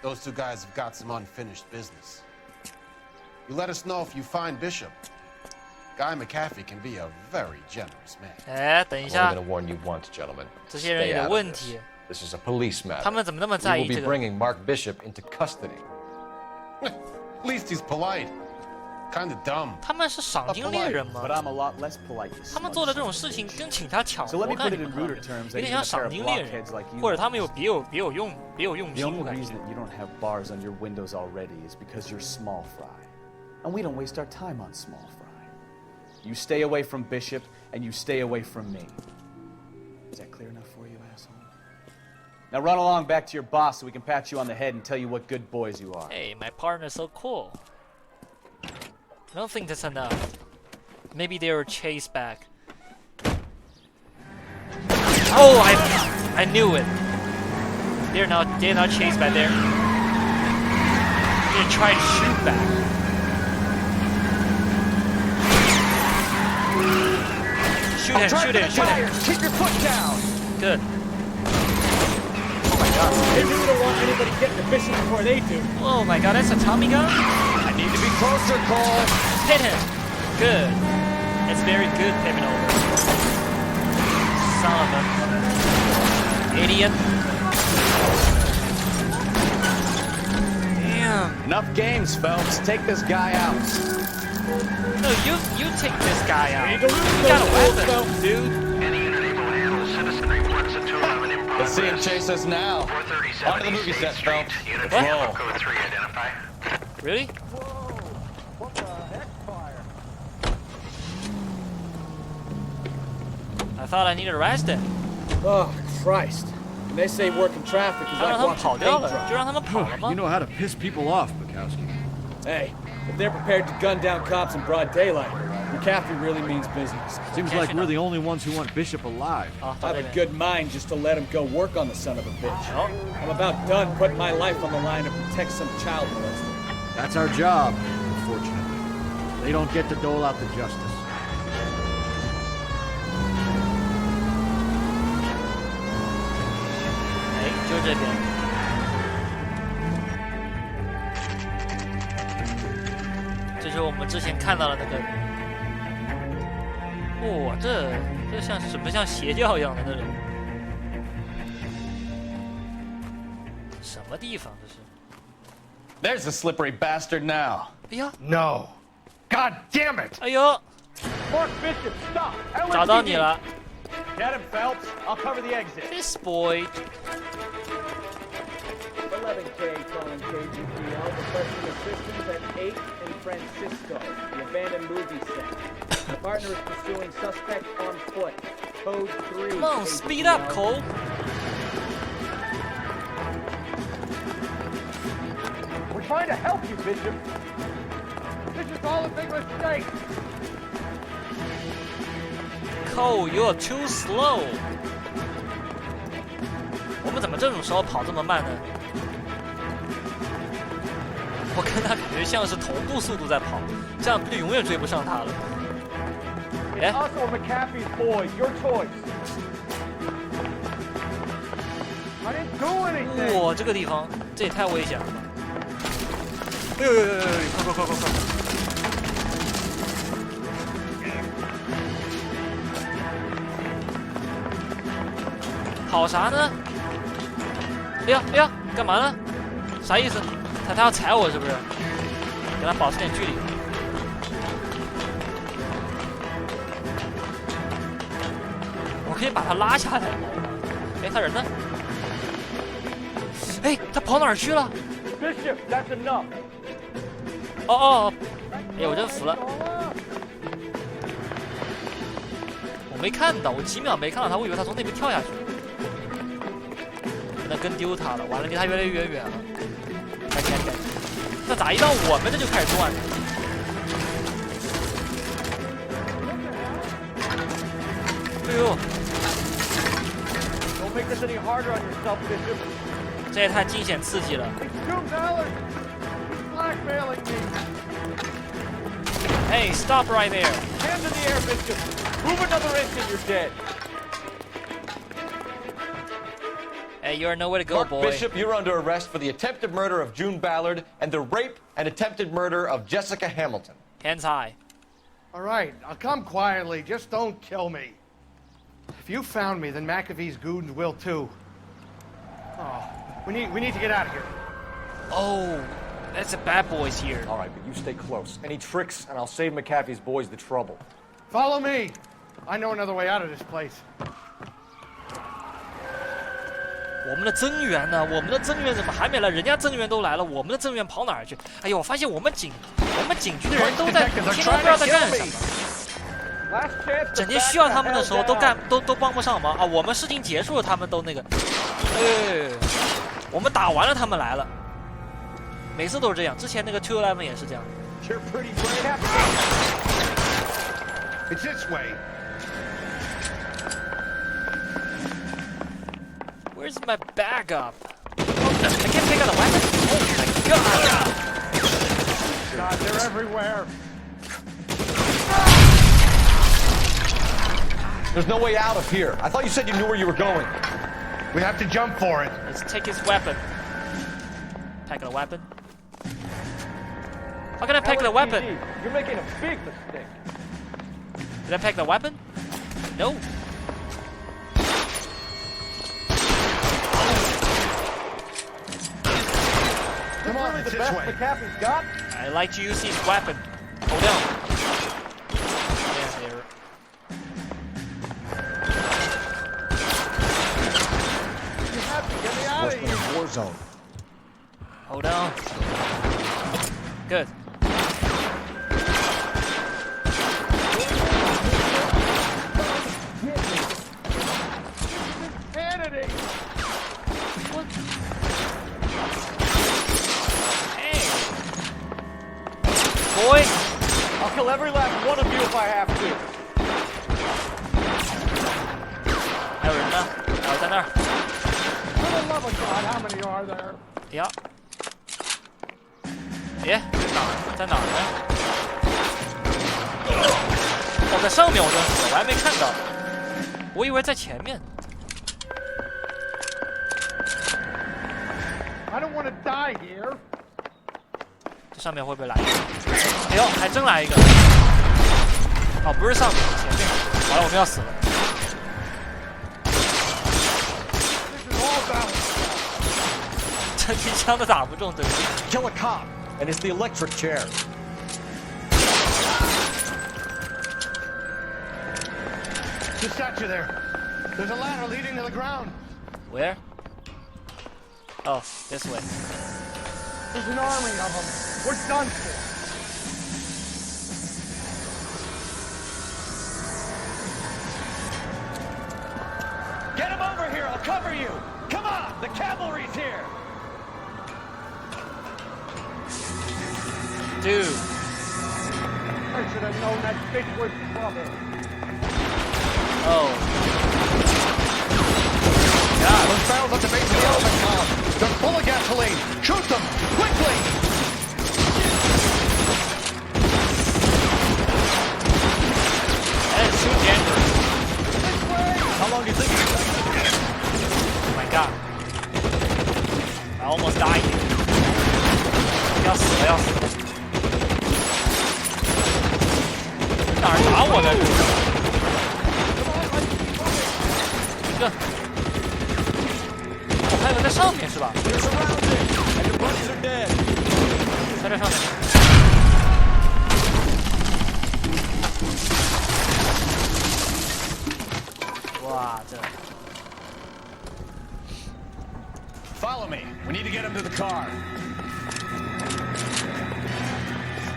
Those two guys have got some unfinished business. You let us know if you find Bishop. Guy McAfee can be a very generous man. 哎，等一下 I'm only going to warn you once, gentlemen. 这些人有 Stay 点 out 问 of 题 this. This is a police matter. 他们怎么那么 We 在 will 意 be 这个？ bringing Mark Bishop into custody. At least he's polite. Kind of dumb. 他们是赏金猎人吗？ But I'm a lot less polite. 他们做的这种事情跟请他抢 So 活 let me 干 put 你 it 们 in 看 ruder terms. 有点像赏金猎人， like you. 或者他们有别有用 The 心， only 我感觉 reason。that you don't have bars on your windows already is because you're small fry. And we don't waste our time on small fry. You stay away from Bishop, and you stay away from me. Is that clear enough for you, asshole? Now run along back to your boss so we can pat you on the head and tell you what good boys you are. Hey, my partner's so cool. I don't think that's enough. Maybe they were chased back. Oh, I knew it. They're not chased back there. They're trying to shoot back. Shoot him. Keep your foot down. Good. Oh my god. Maybe we don't want anybody getting the Bishop before they do. Oh my god, that's a Tommy gun? I need to be closer, Cole. Hit him. Good. It's very good pivoting over. Son of a idiot. Damn. Enough games, Phelps. Take this guy out. No, you take this guy out. You got a weapon, dude. Any unit able to handle citizen reports at 211 in progress. Let's see him chase us now. 437 Onto the movie set, Phelps. Unit Let's vehicle roll. code 3 identify. Really? What the heck, fire? I thought I needed arrested. Oh, Christ. And they say working traffic is like watching paint dry. You know how to piss people off, Bukowski. Hey, if they're prepared to gun down cops in broad daylight, McCaffrey really means business. Seems like we're the only ones who want Bishop alive. I have a good mind just to let him go work on the son of a bitch. I'm about done putting my life on the line to protect some child molester. That's our job, unfortunately. They don't get to dole out the justice. Hey, 就这边。这是我们之前看到的那个。哇，这像什么像邪教一样的那种。什么地方这是？ There's the slippery bastard now. 哎呀 No. God damn it! 哎呦， Mark Bishop, stop! 找到你了。 Get him, Phelps. I'll cover the exit. This boy. 11K calling KGPL requesting assistance at 8 in Francisco, the abandoned movie set. The partner is pursuing suspect on foot. Code 3. Come on, speed up, Cole. We're trying to help you, Bishop. This is all a big mistake. Cole, you're too slow. 我们怎么这种时候跑这么慢呢？我跟他感觉像是同步速度在跑，这样就永远追不上他了。哎 Us or McCaffrey's boys, your choice. I didn't do anything. 哇，这个地方这也太危险了吧！哎呦呦呦呦！快快快快快！跑啥呢？哎呀哎呀，干嘛呢？啥意思？他要踩我是不是？跟他保持点距离。我可以把他拉下来吗？哎，他人呢？哎，他跑哪儿去了？ Bishop, that's enough. 哦哦，哎，我真服了。我没看到，我几秒没看到他，我以为他从那边跳下去。那跟丢他了，完了，离他越来越远了。赶紧赶紧赶紧！那咋一到我们这就开始断呢？哎呦！ Don't make this any harder on yourself, Bishop. 这也太惊险刺激了。 $2. Blackmailing me. Hey, stop right there. Hands in the air, Bishop. Move another inch and you're dead. Hey, you're nowhere to go, Mark boy. Bishop, you're under arrest for the attempted murder of June Ballard and the rape and attempted murder of Jessica Hamilton. Hands high. All right, I'll come quietly. Just don't kill me. If you found me, then McAfee's goons will too. Oh, we need to get out of here. Oh, that's the bad boys here. All right, but you stay close. Any tricks, and I'll save McAfee's boys the trouble. Follow me. I know another way out of this place. 我们的增援呢？我们的增援怎么还没来？人家增援都来了，我们的增援跑哪儿去？哎呦，我发现我们警局的人都在，天天不知道在干什么。整天需要他们的时候都帮不上忙啊！我们事情结束了，他们都那个，哎，我们打完了，他们来了。每次都是这样，之前那个 211也是这样。 You're pretty brave. It's this way. Where's my backup? I can't pick out a weapon. Oh my god! God, they're everywhere. There's no way out of here. I thought you said you knew where you were going. We have to jump for it. Let's take his weapon. Packing a weapon? How can I pack the weapon? You're making a big mistake. Did I pack the weapon? No. Come on, it's this best McAfee's got? I like to use his weapon. Hold down. Yeah, there. You have to get me out of here. War zone. Hold on. Good. Insanity. What? Hey. Boy. I'll kill every last one of you if I have to. 还有人呢？哦，在那儿。 For the love of God, how many are there? 呀。耶，在哪儿呢？哦，在上面我认识，我还没看到。我以为在前面。 I don't want to die here. 这上面会不会来一个？哎呦，还真来一个！哦，不是上面，前面。完了，我们要死了。这一枪都打不中，对不对 Kill a cop, and it's the electric chair. Just got you there. There's a ladder leading to the ground. Where? Oh, this way. There's an army of them. We're done for. Get him over here, I'll cover you! Come on, the cavalry's here! Dude. I should have known that bitch was trouble. Oh. God, those barrels at the base of the elephant column. They're full of gasoline. Shoot them, quickly! Hey, shoot Denver. This way! How long do you think it's going? Oh my god. I almost died. 要死了，要死了。哪儿打我的？一个。我还有在上面是吧？在这上面。哇，这。 Follow me. We need to get him to the car.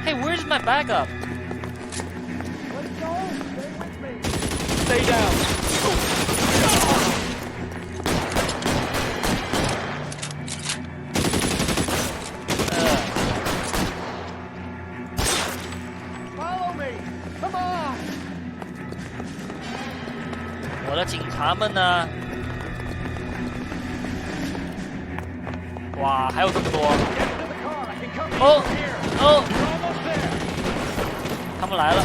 Hey, where's my backup? Let's go! Stay with me! Stay down. Follow me! Come on! 我的警察们呢？哇，还有这么多！哦哦，他们来了，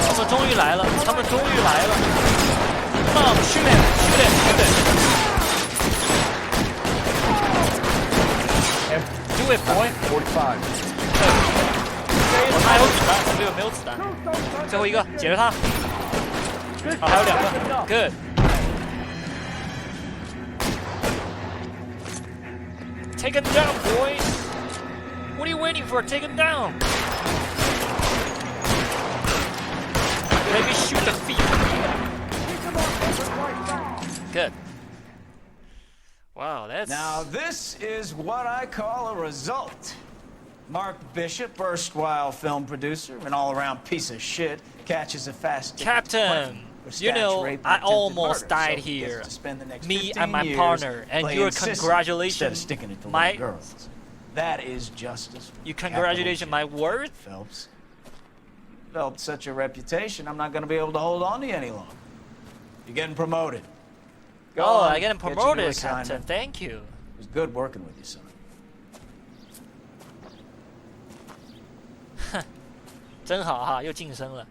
他们终于来了，他们终于来了！放训练，训练，训练！哎 ，Do it, boy. 45. 我还有子弹，这个没有子弹。最后一个，解决他。啊，还有两个 ，Good。 Take him down, boys! What are you waiting for? Take him down! Let me shoot the feet. Good. Wow, that's... Now this is what I call a result. Mark Bishop, erstwhile film producer, an all-around piece of shit, catches a fast Captain! You know, I almost died here. Me and my partner, and your congratulations, my girls. That is justice. You congratulations, my word, Phelps. Developed such a reputation, I'm not going to be able to hold on to you any longer. You're getting promoted. Go oh, on, I'm getting promoted, Captain. Thank you. It was good working with you, son. 哼，真好哈，又晋升了。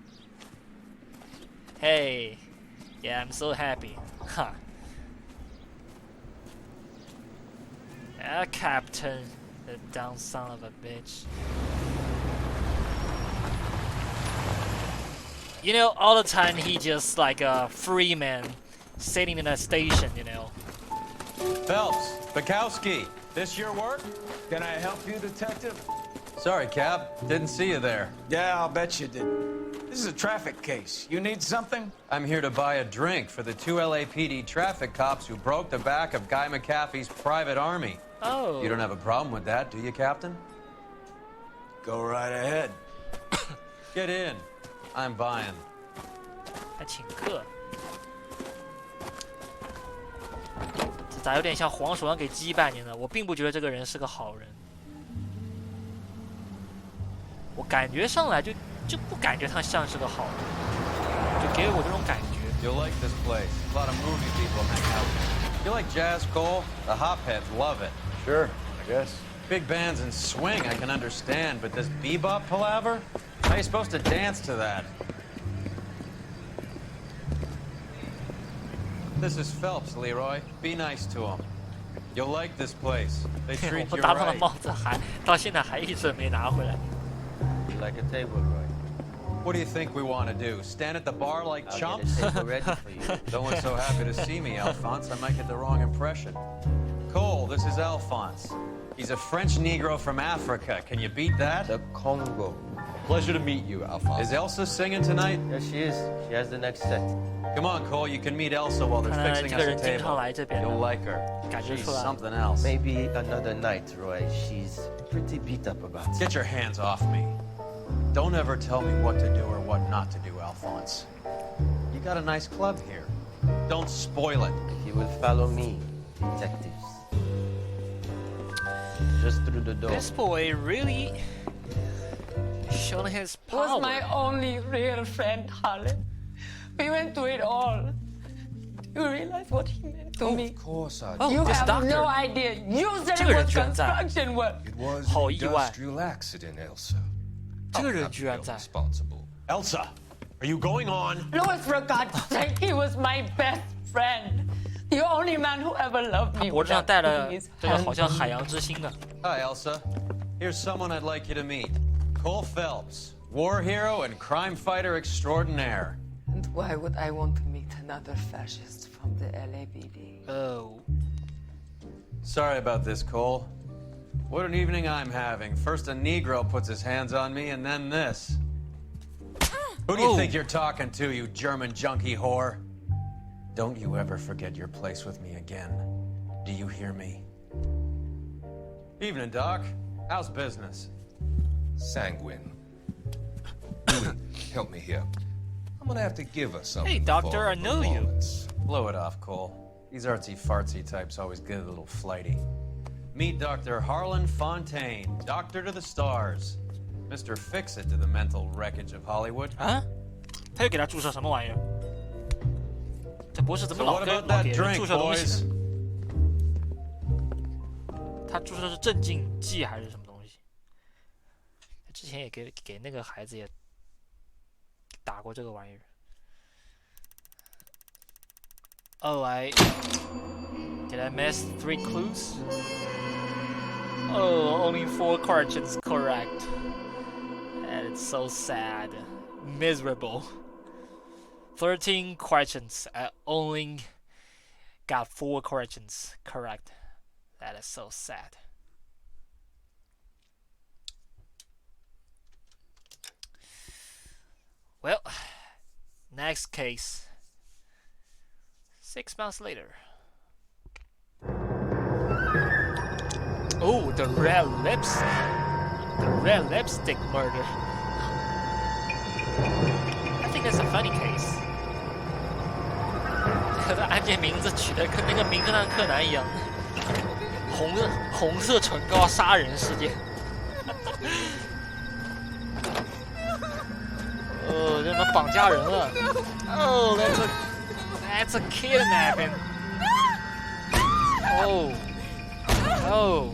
Hey, yeah, I'm so happy. Huh. Yeah, Captain, the dumb son of a bitch. You know, all the time he just like a free man sitting in a station, you know. Phelps, Bukowski, This your work? Can I help you, Detective? Sorry, Cap. Didn't see you there. Yeah, I'll bet you didn't. This is a traffic case. You need something? I'm here to buy a drink for the 2 LAPD traffic cops who broke the back of Guy McAfee's private army. Oh. You don't have a problem with that, do you, Captain? Go right ahead. Get in. I'm buying. 还请客，这咋有点像黄鼠狼给鸡拜年呢？我并不觉得这个人是个好人，我感觉上来就不感觉他像是个好人，就给我这种感觉。You'll like this place. A lot of movie people hang out. You like jazz, Cole? The hopheads love it. Sure, I guess. Big bands and swing I can understand, but this bebop palaver? How are you supposed to dance to that? This is Phelps, Leroy. Be nice to him. You'll like this place. They 我 treat 不 you 搭他的 right. 帽子到现在还一直没拿回来。 You like a table, Roy? What do you think we want to do? Stand at the bar like I'll chumps? get a table ready for you. Don't look so happy to see me, Alphonse. I might get the wrong impression. Cole, this is Alphonse. He's a French Negro from Africa. Can you beat that? The Congo. Pleasure to meet you, Alphonse. Is Elsa singing tonight? Yes, she is. She has the next set. Come on, Cole. You can meet Elsa while they're 看来 fixing 这 us 个 a 人经常 table. 来这边 You'll 的， like her. 感觉 She's 出来。 something else. Maybe another night, Roy. She's pretty beat up about it. Get your hands off me. Don't ever tell me what to do or what not to do, Alphonse. You got a nice club here. Don't spoil it. He will follow me, detectives. Just through the door. This boy really showing his power. Was my only real friend, Harlan. We went through it all. Do you realize what he meant to me? Of course I Oh, do. You this have doctor. no idea. You said 这 it 个人 was 居然在， construction work. It was 好 an 意外。 industrial accident, Elsa. 这个人居然 How 在。 responsible. Elsa, are you going on? Louis, for God's sake, he was my best friend. The only man who ever loved 他 me 脖子上 without 戴了 putting his 这个 hands 好像 on me. 海洋之心的。 Hi, Elsa. Here's someone I'd like you to meet. Cole Phelps, war hero and crime fighter extraordinaire. And why would I want to meet another fascist from the LAPD? Oh. Sorry about this, Cole. What an evening I'm having. First a Negro puts his hands on me, and then this. Who do you think you're talking to, you German junkie whore? Don't you ever forget your place with me again. Do you hear me? Evening, Doc. How's business? Sanguine. Louis, help me here. I'm gonna have to give us something. Hey, doctor, I know you. Blow it off, Cole. These artsy-fartsy types always get a little flighty. Meet Dr. Harlan Fontaine, doctor to the stars. Mr. Fix-It to the mental wreckage of Hollywood. 啊？他又给他注射什么玩意儿？这博士怎么 So 老 what 给 about 老 that 给人 drink, 注射东 boys? 西呢？他注射的是镇静剂还是什么东西？之前也给那个孩子也打过这个玩意儿。Oh, did I miss 3 clues? Oh, only 4 questions correct. And it's so sad, miserable. 13 questions. I only got 4 questions correct. That is so sad. Well, next case. 6 months later. Oh, the red lips. The red lipstick murder. I think that's a funny case. 这个案件名字取得跟那个名侦探柯南一样，红色唇膏杀人事件。哦，这他妈绑架人了。Oh, that's a kidnapping. Oh. Oh.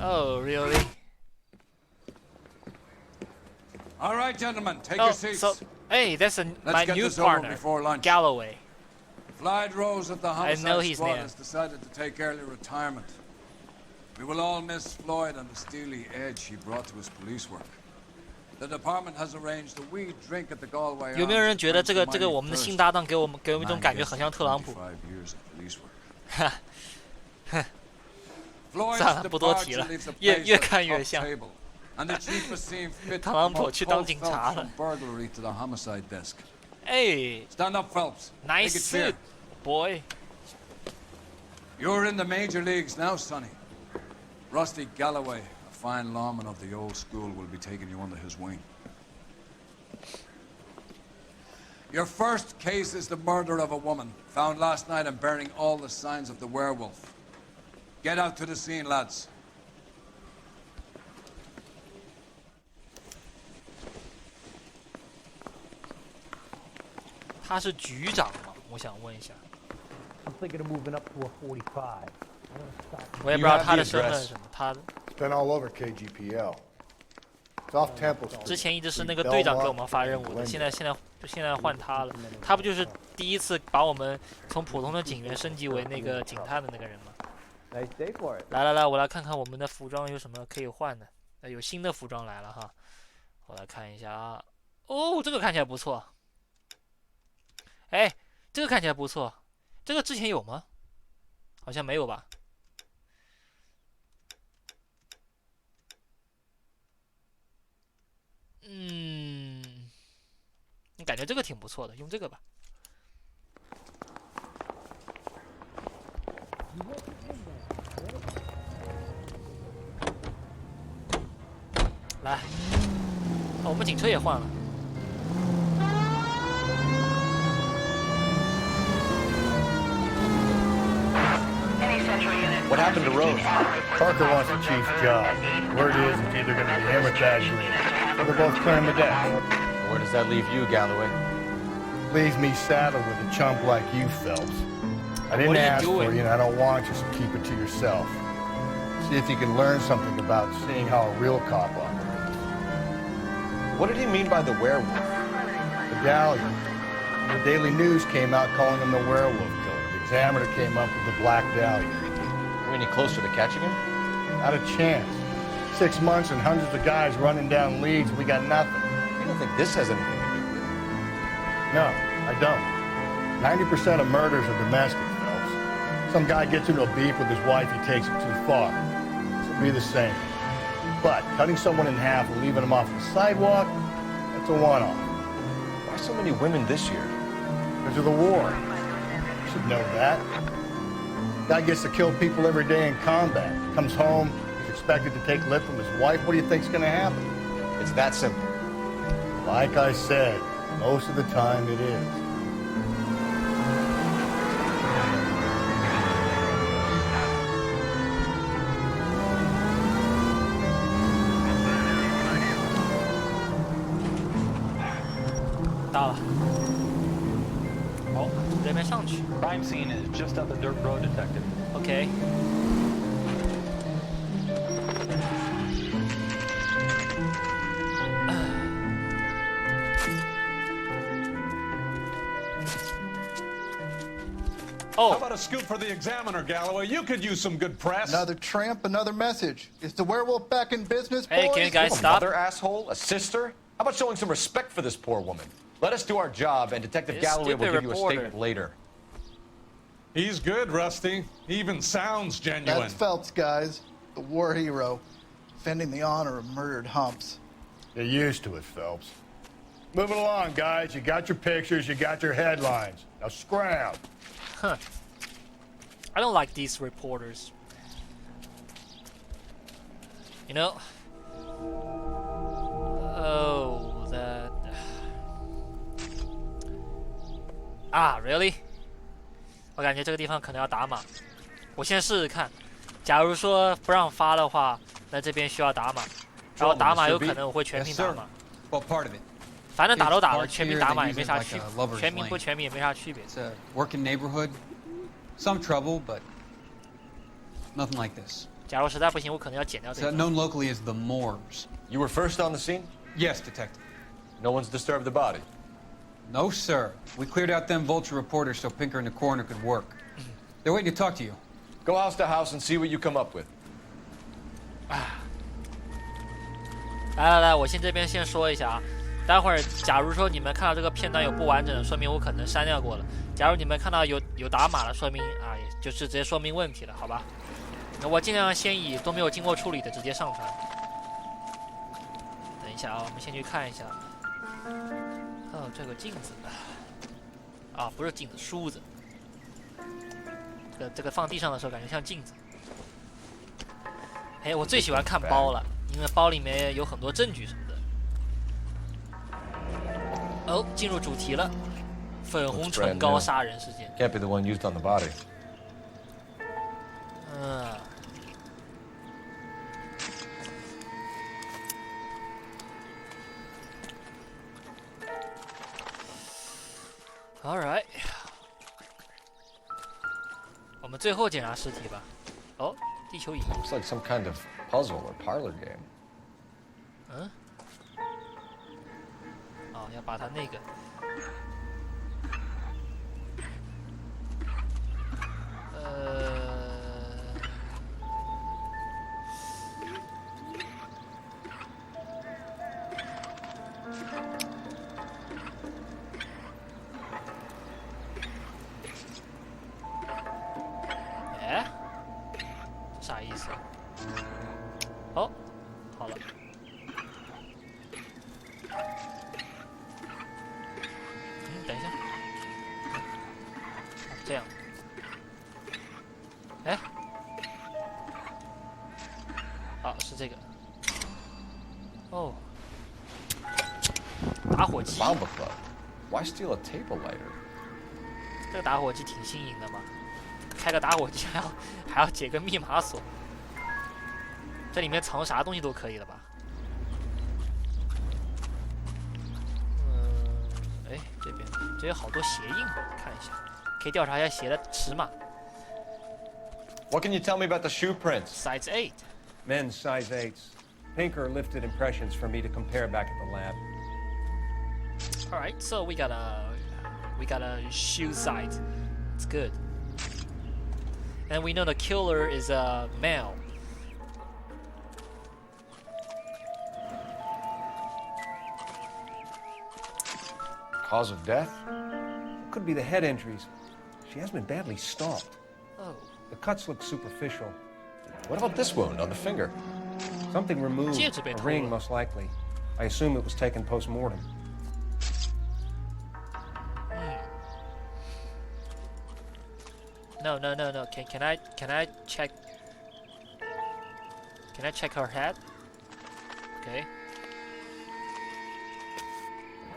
Oh, really? All right, gentlemen, take Oh, your seats. so, hey, that's my Let's get new this over partner, before lunch. Galloway. Clyde Rose of the I homicide know his squad name. has decided to take early retirement. We will all miss Floyd and the steely edge he brought to his police work. The department has arranged a wee drink at the Galway. 有没有人觉得这个我们的新搭档给我们一种感觉很像特朗普？算了，不多提了，越看越像。特朗普去当警察了。哎 ，Stand up, Phelps. Nice suit, boy. You're in the major leagues now, Sonny. Rusty Galloway, a fine lawman of the old school, will be taking you under his wing. Your first case is the murder of a woman, found last night and bearing all the signs of the werewolf. Get out to the scene, lads. 他是局长吗？我想问一下。我也不知道他的身份是什么。他 Been all over KGPL. It's off Temple Street. 之前一直是那个队长给我们发任务的，现在换他了。他不就是第一次把我们从普通的警员升级为那个警探的那个人吗？来，我来看看我们的服装有什么可以换的。有新的服装来了哈，我来看一下啊。哦，这个看起来不错。哎，这个看起来不错，这个之前有吗？好像没有吧。感觉这个挺不错的，用这个吧。来，我们警车也换了。What happened to Rose? Parker wants the chief's job. Word is it's either going to be him or Thad Green. So they're both clearing the deck. Where does that leave you, Galloway? Leaves me saddled with a chump like you, Phelps. I didn't ask for you, and I don't want you, so keep it to yourself. See if you can learn something about seeing how a real cop operates. What did he mean by the werewolf? The galleon. The Daily News came out calling him the werewolf killer. The Examiner came up with the Black Dahlia. Are we any closer to catching him? Not a chance. 6 months and hundreds of guys running down leads, and we got nothing. You don't think this has anything to do with it? No, I don't. 90% of murders are domestic, Phelps. Some guy gets into a beef with his wife, he takes it too far. This will be the same. But cutting someone in half and leaving them off the sidewalk, that's a one-off. Why so many women this year? Because of the war. You should know that. Guy gets to kill people every day in combat. Comes home, he's expected to take lip from his wife. What do you think's going to happen? It's that simple. Like I said, most of the time it is. Crime scene is just up the dirt road, Detective. Okay. How about a scoop for the Examiner, Galloway? You could use some good press. Another tramp, another message. Is the werewolf back in business, boys? Hey, can you guys stop? Another asshole? A sister? How about showing some respect for this poor woman? Let us do our job, and Detective Galloway will give you a statement later. He's good, Rusty. He even sounds genuine. That's Phelps, guys. The war hero. Defending the honor of murdered humps. Get used to it, Phelps. Moving along, guys. You got your pictures, you got your headlines. Now scram. Huh. I don't like these reporters. You know? Oh, that... really? 我感觉这个地方可能要打码。我先试试看。假如说不让发的话，那这边需要打码。然后打码有可能我会全屏打码。Well, part of it. 反正打都打了，全屏打码也没啥区别。全屏不全屏也没啥区别。 It's a working neighborhood. Some trouble, but nothing like this. 假如实在不行，我可能要剪掉这个。 It's known locally as the Moors. You were first on the scene? Yes, Detective. No one's disturbed the body? No, sir. We cleared out them vulture reporters so Pinker and the coroner could work. They're waiting to talk to you. Go house to house and see what you come up with. 来，我这边先说一下啊。待会儿，假如说你们看到这个片段有不完整的，说明我可能删掉过了。假如你们看到有打码了，说明也就是直接说明问题了，好吧？我尽量先以都没有经过处理的直接上传。等一下啊，我们先去看一下。哦，这个镜子啊，不是镜子，梳子。这个放地上的时候感觉像镜子。哎，我最喜欢看包了，因为包里面有很多证据什么的。哦，进入主题了，粉红唇膏杀人事件。 Can't be the one used on the body. All right， 我们最后检查尸体吧。哦，地球仪。Looks like some kind of puzzle or parlor game. 嗯。哦，要把它那个。啥意思？哦，好了。等一下，这样。哎，啊，是这个。哦，打火机。Bomba Club. Why steal a table lighter? 这个打火机挺新颖的嘛。 开个打火机还要解个密码锁，这里面藏啥东西都可以了吧？哎，这边这有好多鞋印，看一下，可以调查一下鞋的尺码。What can you tell me about the shoe prints? Size 8. Men's size 8s. Pink or lifted impressions for me to compare back at the lab. All right, so we got a shoe size. It's good. And we know the killer is a male. Cause of death? Could be the head injuries. She has been badly stalked. Oh. The cuts look superficial. What about this wound on the finger? Something removed. A ring, most likely. I assume it was taken post-mortem. No. Can I check? Can I check her head? Okay.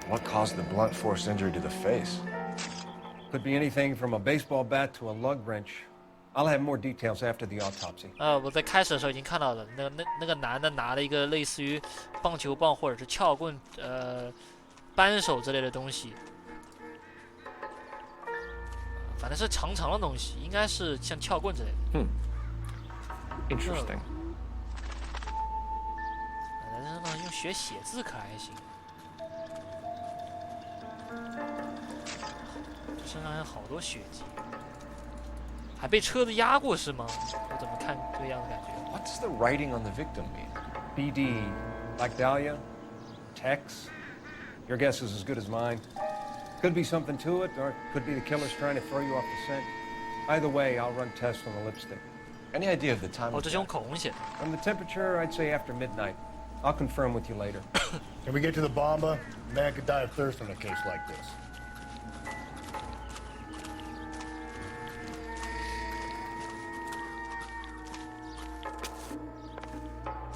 What caused the blunt force injury to the face? Could be anything from a baseball bat to a lug wrench. I'll have more details after the autopsy. 我在开始的时候已经看到了，那个男的拿了一个类似于棒球棒或者是撬棍、扳手之类的东西。 反正是长长的东西，应该是像撬棍之类的。Interesting. 但是呢，用学写字可还行。身上有好多血迹，还被车子压过是吗？我怎么看这个样子感觉 What does the writing on the victim mean? BD, like Dahlia, Tex. Your guess is as good as mine. Could be something to it, or it could be the killer's trying to throw you off the scent. Either way, I'll run tests on the lipstick. Any idea of the time? 哦，这是用口红写的。 From the temperature, I'd say after midnight. I'll confirm with you later. Can we get to the bomba? A man could die of thirst in a case like this.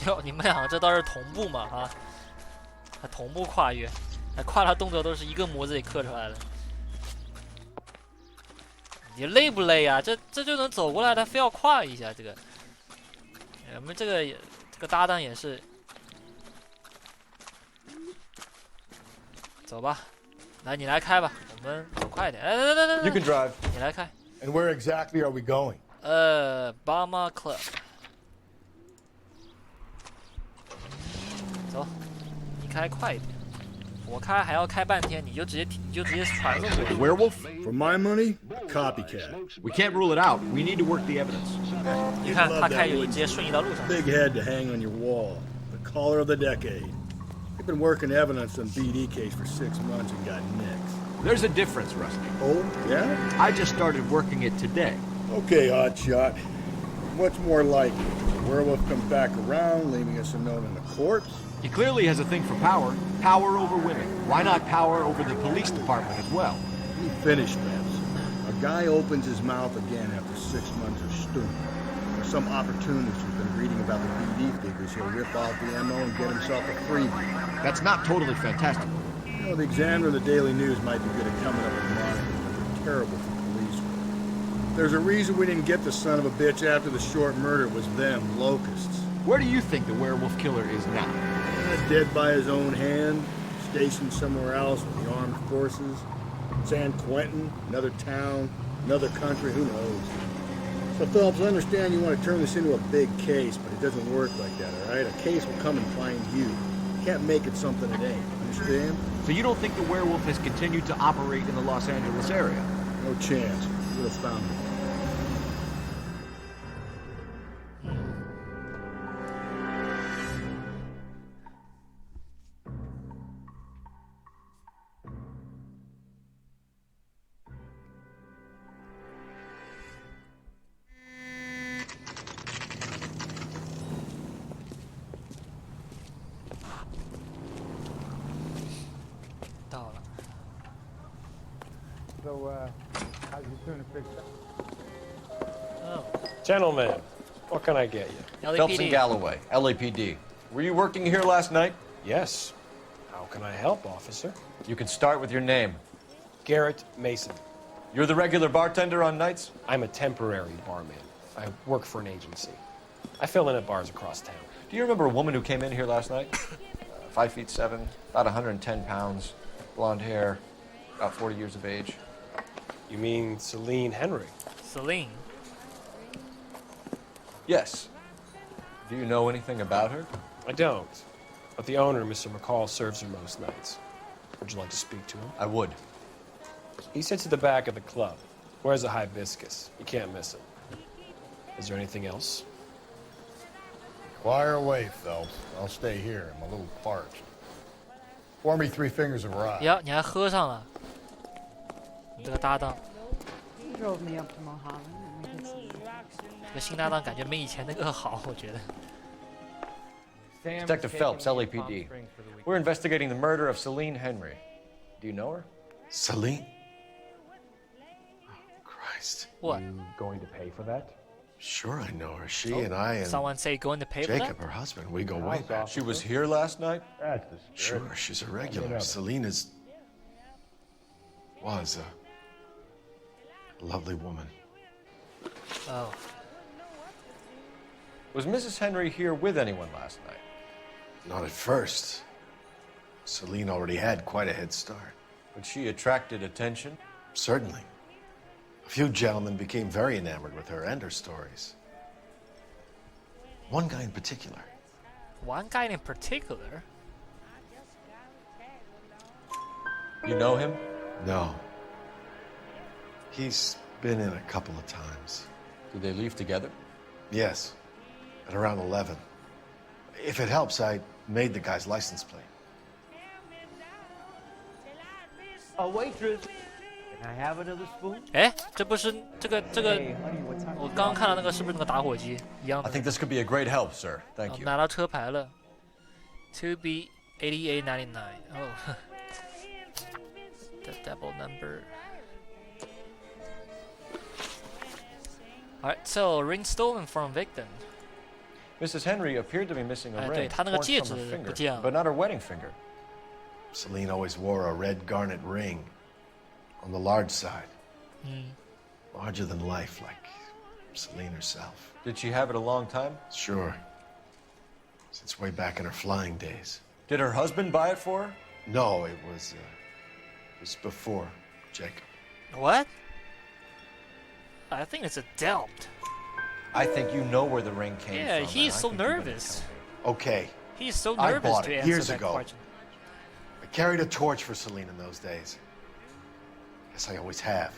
哟，你们两个这倒是同步嘛啊？还同步跨越，还跨的动作都是一个模子里刻出来的。你累不累呀？这就能走过来，他非要跨一下这个。我们这个搭档也是。走吧，来你来开吧，我们走快点。来。You can drive. 你来开。 And where exactly are we going? Bomba Club。 走，你开快一点，我开还要开半天，你就直接传送过去。 Werewolf? For my money, copycat. We can't rule it out. We need to work the evidence. 你看他开直接瞬移到路上。 Big head to hang on your wall. The caller of the decade. You've been working evidence on BD case for 6 months and got nixed. There's a difference, Rusty. Oh, yeah? I just started working it today. Okay, hotshot. What's more likely? The werewolf comes back around, leaving us a note in the corpse? He clearly has a thing for power. Power over women. Why not power over the police department as well? He finished, Babs. A guy opens his mouth again after 6 months of stewing. Or some opportunist who's been reading about the BD figures, he'll rip off the MO and get himself a freebie. That's not totally fantastical. You know, the Examiner and the Daily News might be good at coming up with monsters, but they're terrible for police work. There's a reason we didn't get the son of a bitch after the short murder. It was them, locusts. Where do you think the werewolf killer is now? Dead by his own hand, stationed somewhere else with the armed forces. San Quentin, another town, another country, who knows? So, Phelps, I understand you want to turn this into a big case, but it doesn't work like that, all right? A case will come and find you. You can't make it something it ain't, understand? So you don't think the werewolf has continued to operate in the Los Angeles area? No chance. You would have found him. So, how's your tuna fixed up? Oh. Gentlemen, what can I get you? Phelps and Galloway, LAPD. Were you working here last night? Yes. How can I help, officer? You can start with your name. Garrett Mason. You're the regular bartender on nights? I'm a temporary barman. I work for an agency. I fill in at bars across town. Do you remember a woman who came in here last night? 5'7", about 110 pounds, blonde hair, about 40 years of age. You mean Celine Henry? Celine? Yes. Do you know anything about her? I don't. But the owner, Mr. McCall, serves her most nights. Would you like to speak to him? I would. He sits at the back of the club. Wears a hibiscus. You can't miss him. Is there anything else? Fire away, Phelps. I'll stay here. I'm a little parched. Pour me 3 fingers of rye. 呀，你还喝上了？你这个搭档， He drove me up to Mulholland and we did some. 这个新搭档感觉没以前那个好，我觉得。 Detective Phelps, LAPD. We're investigating the murder of Celine Henry. Do you know her? Celine? Oh, Christ. What? You going to pay for that? Sure, I know her. She and I and Someone say going to pay for that? Jacob, her husband, we go way back. She was here last night? That's the spirit. Sure, she's a regular. Celine was a lovely woman. Oh. Was Mrs. Henry here with anyone last night? Not at first. Celine already had quite a head start. But she attracted attention? Certainly. A few gentlemen became very enamored with her and her stories. One guy in particular. One guy in particular? You know him? No. He's been in a couple of times. Did they leave together? Yes. At around 11. If it helps, I made the guy's license plate. A waitress. Can I have another spoon? 哎，这不是这个我刚刚看到那个是不是那个打火机一样的 I think this could be a great help, sir. Thank you. 拿到车牌了 ，To be 88.99. Oh, the double number. Alright, so ring stolen from victim. Mrs. Henry appeared to be missing a 哎， ring 对，她那个 torn 戒 from 指 her 不 finger, 见了 but not her wedding finger. Celine always wore a red garnet ring. On the large side. Larger than life, like Celine herself. Did she have it a long time? Sure. Since way back in her flying days. Did her husband buy it for her? No, it was before Jacob. What? I think it's a doubt. I think you know where the ring came Yeah, from. he's so nervous. Okay. He's so I nervous bought to it answer years that ago. question. I carried a torch for Celine in those days. Guess I always have.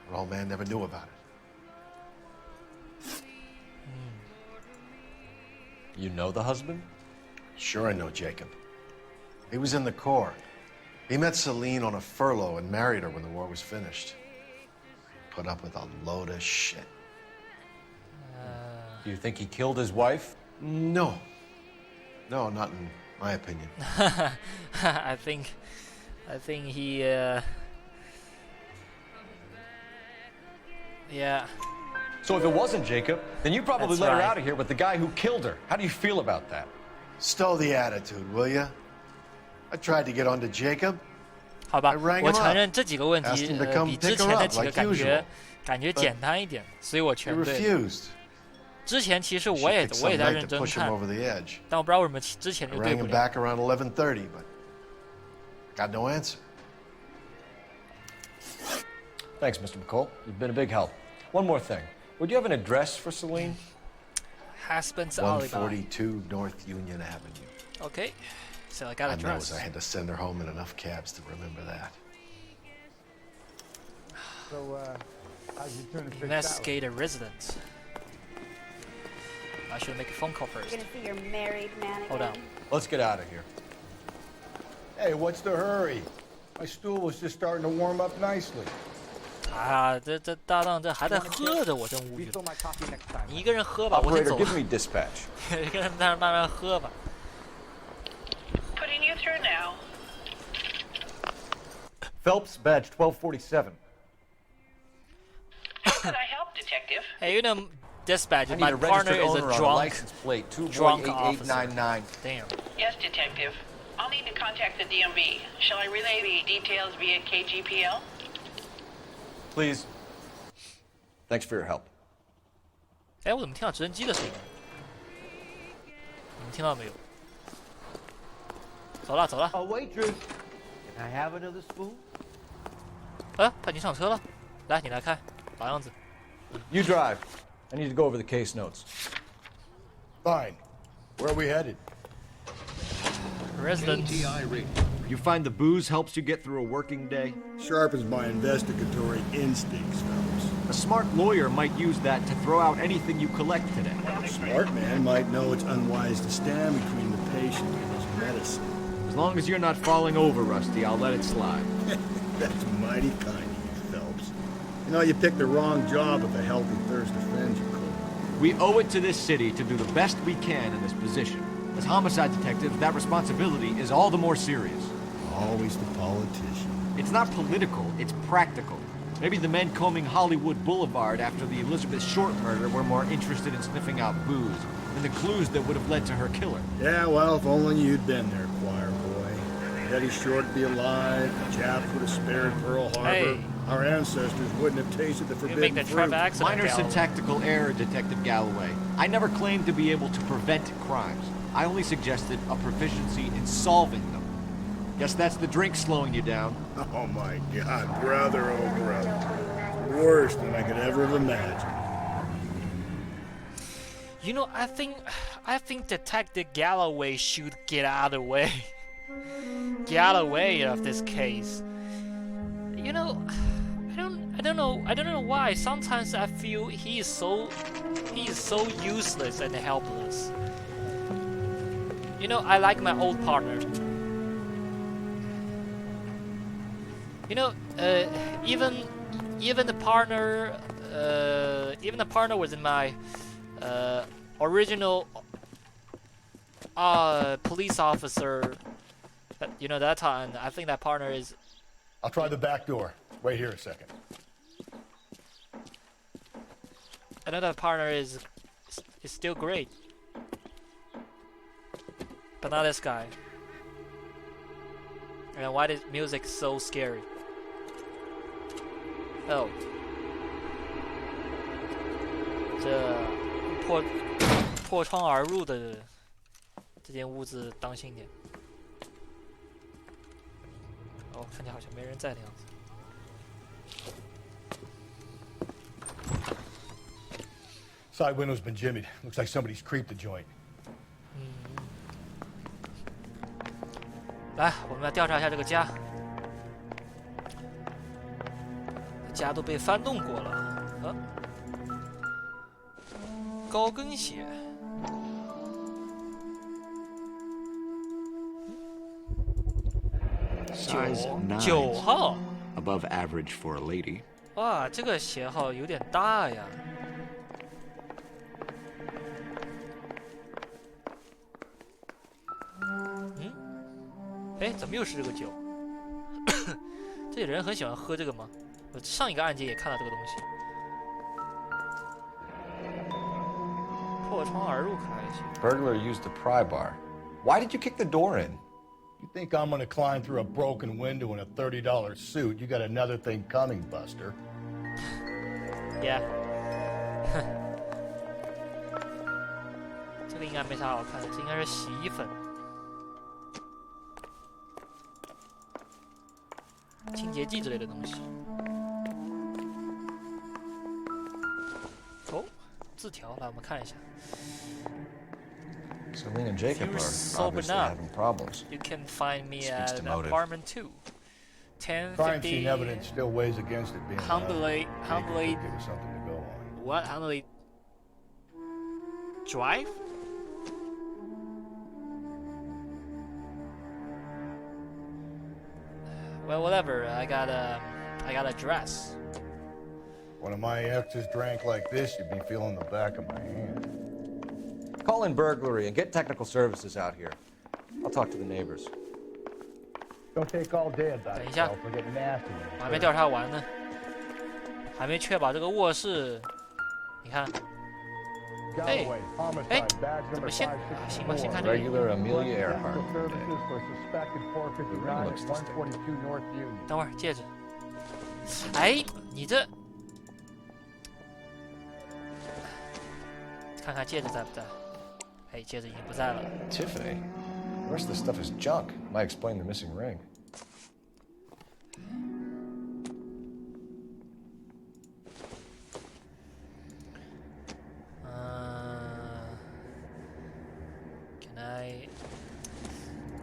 Her old man never knew about it. You know the husband? Sure I know Jacob. He was in the Corps. He met Celine on a furlough and married her when the war was finished. Put up with a load of shit. Do you think he killed his wife? No. No, not in my opinion. I think he, yeah. So if it wasn't Jacob, then you probably That's let her right. out of here with the guy who killed her. How do you feel about that? Stow the attitude, will ya? I tried to get onto Jacob. 好吧， I rang 我 him 承 up, 认这几个问 asked 题 him to come 比之 pick 前 her 的 up 几个 like 感 usual. 觉简单一点，所以我 He 全对。 refused. 之前其实 She 我也 picked some 在 night 认 to 真 push him 看， over the edge. 但我不知道为什么之前 I 就对 rang 不 him 了。 back around 11:30, but got no answer. Thanks, Mr. McCall. You've been a big help. One more thing. Would you have an address for Celine? Husband's alibi. 142 North Union Avenue. Okay, so I got I address. knows I had to send her home in enough cabs to remember that. So, how's your tuna fish Investigate a residence. I should make a phone call first. You're gonna see your married man again. Hold on. Let's get out of here. Hey, what's the hurry? My stool was just starting to warm up nicely. 啊，这搭档这还在喝着，我真无语。 Refill my coffee next time. 你一个人喝吧，我先 Operator, 走。 give me dispatch. 一个人在那慢慢喝吧。 Putting you through now. Phelps, badge 1247. How can I help, Detective? Hey, you know, dispatch. I need My a partner registered is owner a on a drunk, license plate drunk officer. 2188899. Damn. Yes, Detective. I'll need to contact the DMV. Shall I relay the details via KGPL? Please. Thanks for your help. 哎，我怎么听到直升机的声音？你们听到没有？走了走了。 A waitress. Can I have another spoon? 啊，他已经上车了。来，你来开，老样子。 You drive. I need to go over the case notes. Fine. Where are we headed? Residence. You find the booze helps you get through a working day? Sharpens my investigatory instincts, fellas. A smart lawyer might use that to throw out anything you collect today. A smart man might know it's unwise to stand between the patient and his medicine. As long as you're not falling over, Rusty, I'll let it slide. That's mighty kind of you, Phelps. You know, you picked the wrong job if a healthy thirst offends you, Cole. We owe it to this city to do the best we can in this position. As homicide detectives, that responsibility is all the more serious. Always the politician. It's not political, it's practical. Maybe the men combing Hollywood Boulevard after the Elizabeth Short murder were more interested in sniffing out booze than the clues that would have led to her killer. Yeah, well, if only you'd been there, choir boy. Eddie Short would be alive, the Japs would have spared Pearl Harbor. Hey. Our ancestors wouldn't have tasted the You make forbidden that fruit. traffic accident. Minor Galloway. syntactical error, Detective Galloway. I never claimed to be able to prevent crimes. I only suggested a proficiency in solving them. Guess that's the drink slowing you down. Oh my God, brother, oh brother. Worse than I could ever have imagined. You know, I think Detective Galloway should get out of the way. Get out of the way of this case. You know, I don't know why. Sometimes I feel he is so useless and helpless. You know, I like my old partner. You know, even the partner was in my original police officer. You know, that time I think that partner is. I'll try the back door. Wait here a second. Another partner is still great, but not this guy. And why is music so scary? Oh. 这破窗而入的这间屋子，当心点。哦，看起来好像没人在的样子。Side window's been jimmied. Looks like somebody's creeped the joint. 来，我们来调查一下这个家。家都被翻动过了，啊，高跟鞋。9号 ，above average for a lady. 哇，这个鞋号有点大呀。哎，怎么又是这个酒？这里人很喜欢喝这个吗？我上一个案件也看到这个东西。破窗而入开启。Burglar used the pry bar. Why did you kick the door in? You think I'm gonna climb through a broken window in a $30 suit? You got another thing coming, Buster. Yeah. 这个应该没啥好看的，这应该是洗衣粉、清洁剂之类的东西。哦，字条，来我们看一下。Celine and Jacob are obviously having problems. You can find me Speaks at to motive. apartment 2. Crime scene evidence still weighs against it being Handley, give us something to go on. what? Handley Drive? Well, whatever. I got a dress. One of my exes drank like this, you'd be feeling the back of my hand. Call in burglary and get technical services out here. I'll talk to the neighbors. Don't take all day about 等 it, 一下， We're getting nasty. 我还没调查完呢，还没确保这个卧室。你看，哎，哎，怎么先？行吧，先看这个。 Regular Amelia Earhart. Services for suspected 459 at 142 North Union. 等会儿戒指。哎，你这，看看戒指在不在？哎，戒指已经不在了。 Tiffany. The rest of the stuff is junk. Might explain the missing ring.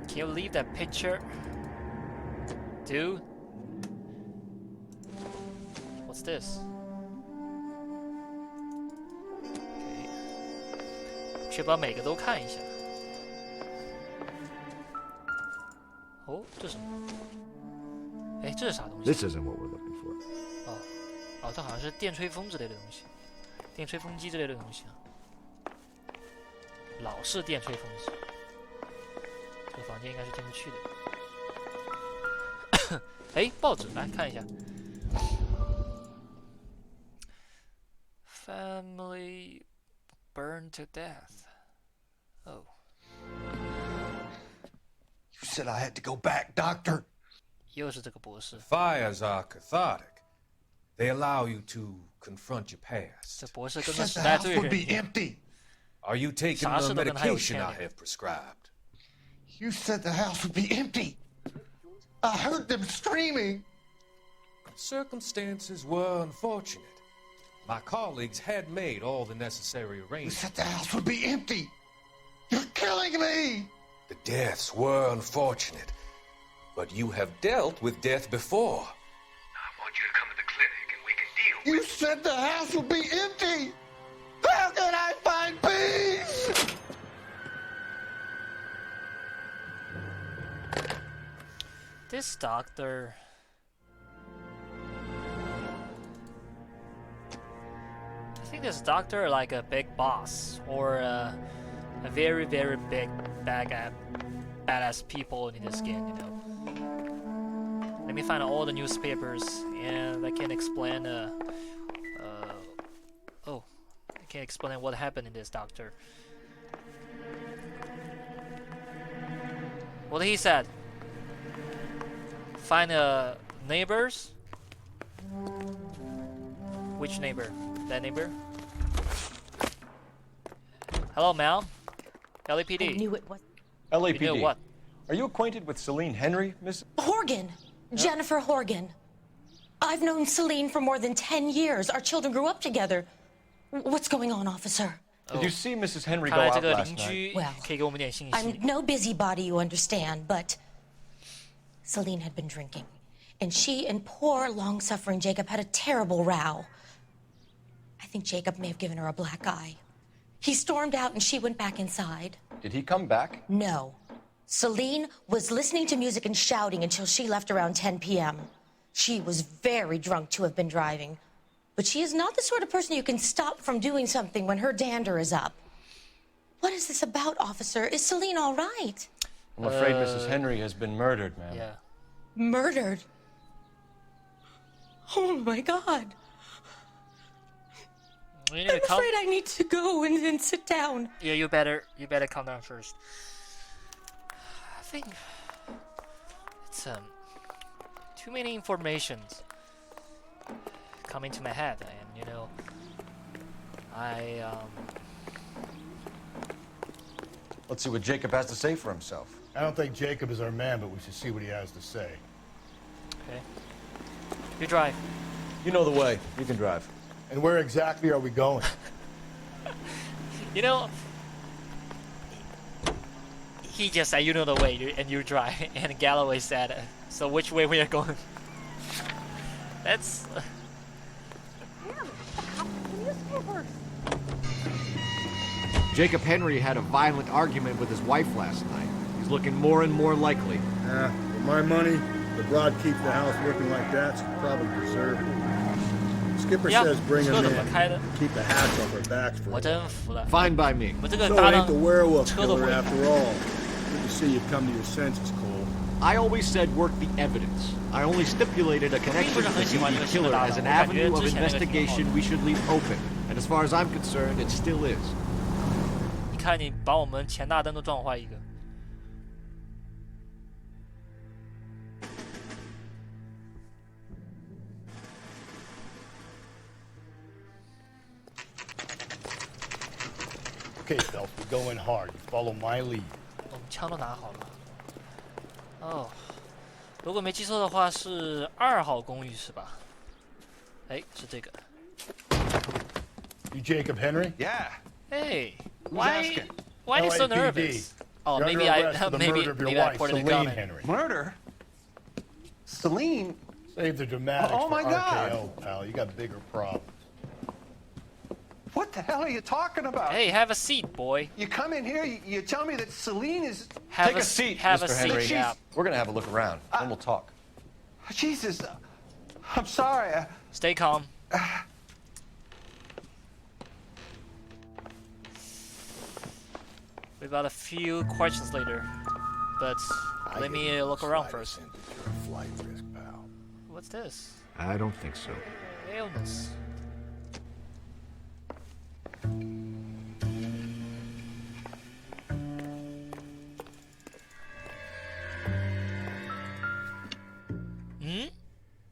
Can you leave that picture? Dude? What's this? Okay. 确保每个都看一下。哦，这是什么？哎，这是啥东西？ This isn't what we're looking for. 哦，哦，这好像是电吹风之类的东西，电吹风机之类的东西啊。老式电吹风机。 这个房间应该是进不去的。哎，报纸来看一下。Family burned to death. Oh. You said I had to go back, Doctor. 又是这个博士。 Fires are cathartic. They allow you to confront your past. 这博士跟个时代罪人一样。 Are you taking the medication I have prescribed? You said the house would be empty. I heard them screaming. Circumstances were unfortunate. My colleagues had made all the necessary You arrangements. said the house would be empty. You're killing me. The deaths were unfortunate, but you have dealt with death before. I want you to come to the clinic and we can deal. You said the house would be empty. How can I find peace? This doctor. I think this doctor like a big boss or a very big badass people in this game, you know. Let me find all the newspapers and I can explain. I can explain what happened in this doctor. What he said. Find neighbors. Which neighbor? That neighbor? Hello, ma'am. LAPD. I knew it was. LAPD. You knew what? Are you acquainted with Celine Henry, Miss? Horgan. Jennifer Horgan. I've known Celine for more than 10 years. Our children grew up together. What's going on, officer? Did you see Mrs. Henry go 看来这 out 个 last 邻 night? 居 Well, 可以给我们点信息。 I'm no busybody, you understand, but Celine had been drinking. And she and poor, long-suffering Jacob had a terrible row. I think Jacob may have given her a black eye. He stormed out and she went back inside. Did he come back? No. Celine was listening to music and shouting until she left around 10 p.m. She was very drunk to have been driving. But she is not the sort of person you can stop from doing something when her dander is up. What is this about, officer? Is Celine all right? I'm afraid Mrs. Henry has been murdered, ma'am. Yeah. Murdered? Oh my God. You need I'm to calm. afraid I need to go and sit down. Yeah, you better calm down first. I think it's too many informations coming to my head, and you know, Let's see what Jacob has to say for himself. I don't think Jacob is our man, but we should see what he has to say. Okay. You drive. You know the way. You can drive. And where exactly are we going? You know, he just said, you know the way, and you drive. And Galloway said, so which way we are going? That's... Jacob Henry had a violent argument with his wife last night. He's looking more and more likely. For my money, the broad keeps the house working like that, so probably deserve it. Skipper says bring him in. Keep the hats off our backs for Fine by me. So it ain't the werewolf killer after all. Good to see you come to your senses, Cole. I always said work the evidence. I only stipulated a connection to the DD killer as an avenue of investigation we should leave open. And as far as I'm concerned, it still is. 你看你把我们前大灯都撞坏一个。Okay, Phelps, we go in hard. You follow my lead. 我们枪都拿好了。哦，如果没记错的话是2号公寓是吧？哎，是这个。You Jacob Henry? Yeah. Hey, Who's why asking? are you so LAPD. nervous? Oh, You're maybe under arrest for the maybe murder of your maybe I wife, put it in the Celine comment. Henry. Murder? Celine? Save the dramatics Oh, my for God. RKO, pal. You got bigger problems. What the hell are you talking about? Hey, have a seat, boy. You come in here, you tell me that Celine is... Take a seat, have a Mr. seat. Henry. Yeah. We're gonna have a look around, and we'll talk. Jesus, I'm sorry. Stay calm. We've got a few questions later, but let me look around first. Flight risk, pal. What's this? I don't think so. Illness.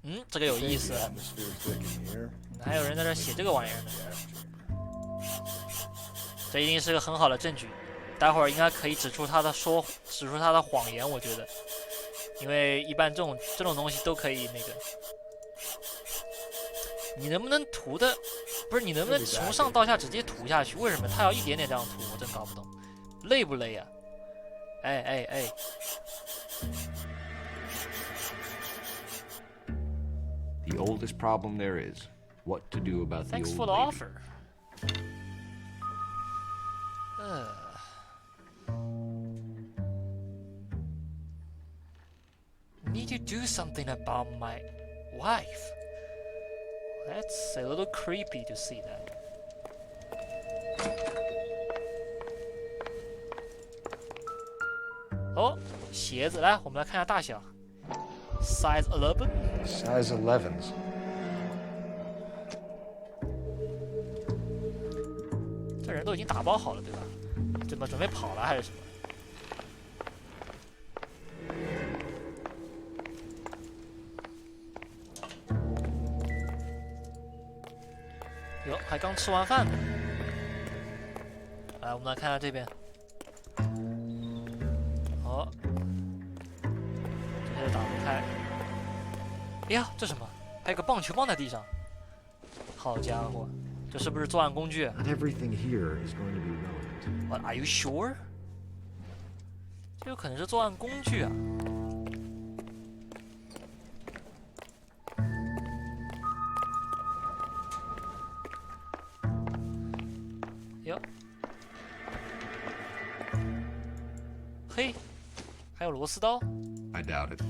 嗯，这个有意思。还有人在这写这个玩意儿呢，这一定是个很好的证据。待会儿应该可以指出他的谎言，我觉得，因为一般这种东西都可以那个。你能不能涂的，不是你能不能从上到下直接涂下去？为什么他要一点点这样涂？我真搞不懂，累不累啊？哎。The oldest problem there is what to do about the Thanks old for the lady. offer. Need to do something about my wife. That's a little creepy to see that. Oh, 鞋子，来，我们来看一下大小。Size 11. Size 11s. 这人都已经打包好了，对吧？怎么准备跑了还是什么？哟，还刚吃完饭呢。来，我们来看看这边。哦，这些打不开。哎呀，这什么？还有个棒球棒在地上。好家伙，这是不是作案工具 Not everything here is going to be relevant.？What are you sure？ 这有可能是作案工具啊。哟，嘿，还有螺丝刀。 I doubt it.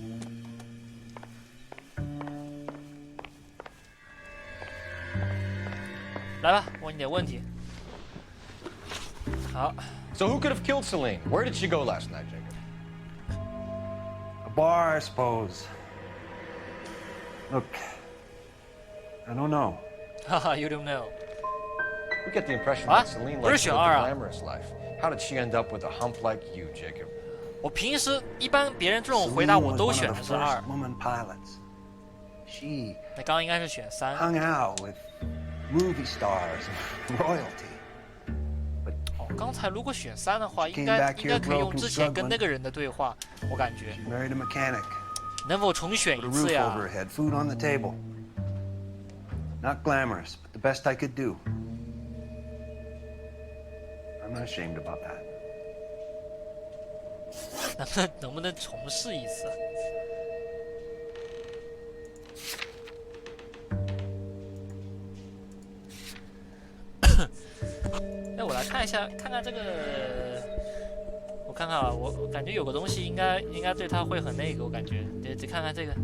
来吧，问你点问题。好。 So who could have killed Celine? Where did she go last night, Jacob? bar, I suppose. Look, I don't know. Haha, you don't know. We get the impression What? that Celine 不是 likes to 选 live 二 the 啊？ glamorous life. How did she end up with a hump like you, Jacob? 我平时一般别人这种回答我 Celine 都 was one 选 of 的 the 是二 first，woman pilots. She 那刚刚应该是选3。 hung out with movie stars and royalty. 哦，刚才如果选3的话， She 应 came 该 back 应该 here 可以用 broke and 之前跟 struggling. 那个人的对话，我感觉 She married a mechanic. 能否重选 Put 一 a 次 roof 呀 over her head, food on the table. Not glamorous, but the best I could do. I'm not ashamed about that. 能不能重试一次？哎，我来看一下，看看这个，我看看啊，我感觉有个东西应该对他会很那个，我感觉得看看这个，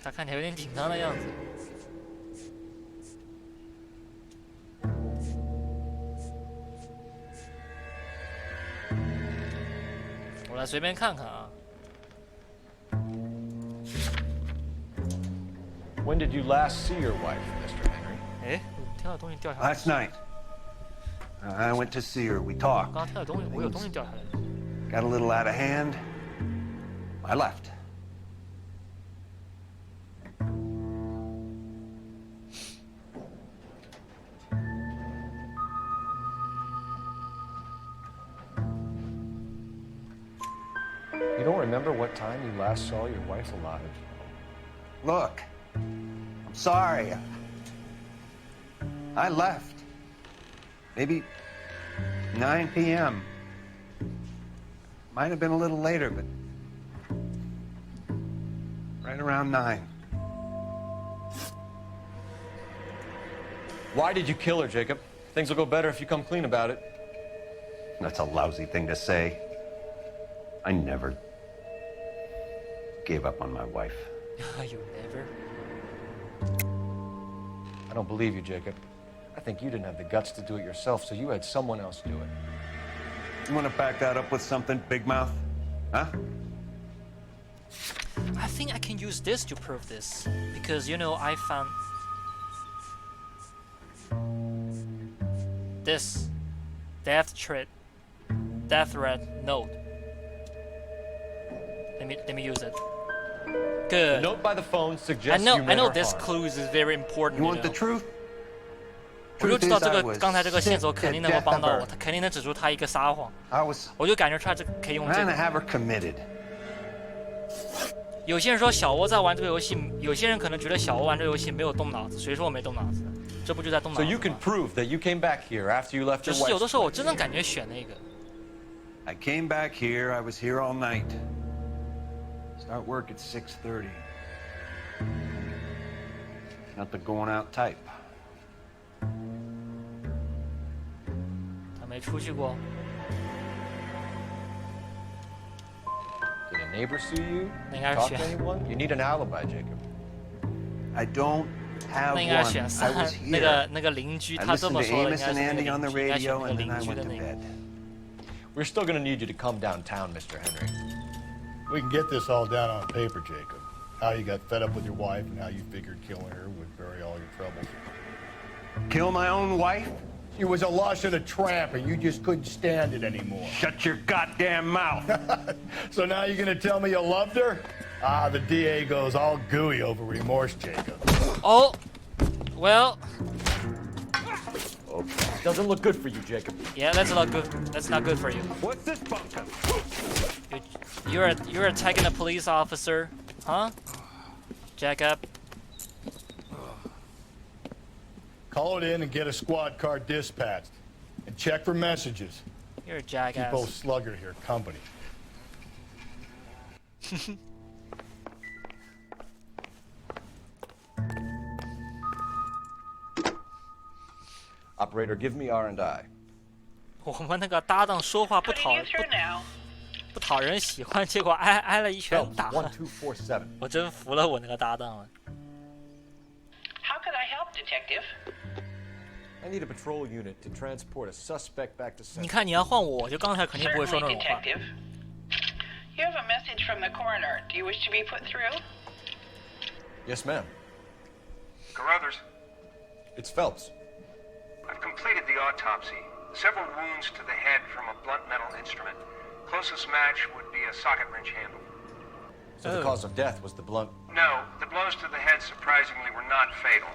他看起来有点紧张的样子。我来随便看看啊。 When did you last see your wife, Mr. Henry? 哎，听到东西掉下来。 Last night, I went to see her. We talked. 刚刚听到东西，我有东西掉下来。 Got a little out of hand. I left. You don't remember what time you last saw your wife alive? Look, I'm sorry. I left. Maybe 9 p.m. Might have been a little later, but right around 9. Why did you kill her, Jacob? Things will go better if you come clean about it. That's a lousy thing to say. I never gave up on my wife. You never? I don't believe you, Jacob. I think you didn't have the guts to do it yourself, so you had someone else do it. You want to back that up with something, Big Mouth? Huh? I think I can use this to prove this because you know I found this death threat note. Let me use it. Good. The note by the phone suggests you I know her this harm. clues is very important. You want the truth? 我就知道这 Truth is I 个 was 刚才这个线索肯定能够 sick to 帮到 death 我， of her. 他肯定能指出他一个撒谎。 I was 我就感觉出来这个可以用这 trying to 个。 have her committed. 有些人说小窝在玩这个游戏，有些人可能觉得小窝玩这个游戏没有动脑子，谁说我没动脑子？这不就在动脑 So 子 you can 吗？ prove that you came back here after you left 只 your 是有 wife. 的时候我真的感觉选那个。 I came back here. I was here all night. Start work at 6:30. Not the going out type. 他没出去过。 Did a neighbor see you? 那应该 Talk 是 to 选， anyone? You need an alibi, Jacob. I don't have 那 one. 应该选 I 3 was 那 here. 个邻居， I 他这 listened 么 to 说的，应 Amos 该 and 是那个 Andy on the 邻居，应该选 radio, 那个 and then 邻 I 居 went 的 to 那个。 bed. We're still going to need you to come downtown, Mr. Henry. We can get this all down on paper, Jacob. How you got fed up with your wife and how you figured killing her would bury all your troubles. Kill my own wife? She was a lush and a tramp, and you just couldn't stand it anymore. Shut your goddamn mouth. So now you're gonna tell me you loved her? Ah, the DA goes all gooey over remorse, Jacob. Oh, well, Doesn't look good for you, Jacob. yeah, that's not good. That's not good for you. What's this bunkum? You're attacking a police officer, huh? Jacob. Call it in and get a squad car dispatched. And check for messages. You're a Keep jackass. old Slugger here company. Operator, give me R&I. 我们那个搭档说话不讨人喜欢，结果挨了一拳 Phelps, 打。 1247. 我真服了我那个搭档了。 How can I help, Detective? I need a patrol unit to transport a suspect back to 你 Central. 看你要换我，我就刚才肯定不会说那种话。 Detective. You have a message from the coroner. Do you wish to be put through? Yes, ma'am. Carruthers, It's Phelps. I've completed the autopsy. Several wounds to the head from a blunt metal instrument. Closest match would be a socket wrench handle. So the cause of death was the blunt. No, the blows to the head surprisingly were not fatal.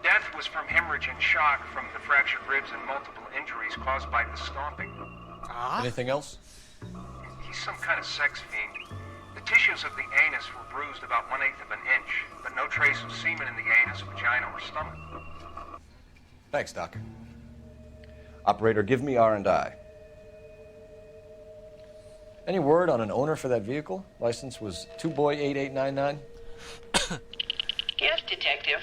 Death was from hemorrhage and shock from the fractured ribs and multiple injuries caused by the stomping. Anything else? He's some kind of sex fiend. The tissues of the anus were bruised about 1/8 of an inch, but no trace of semen in the anus, vagina, or stomach. Thanks, Doc. Operator, give me R&I. Any word on an owner for that vehicle? License was 2boy8899. Yes, Detective.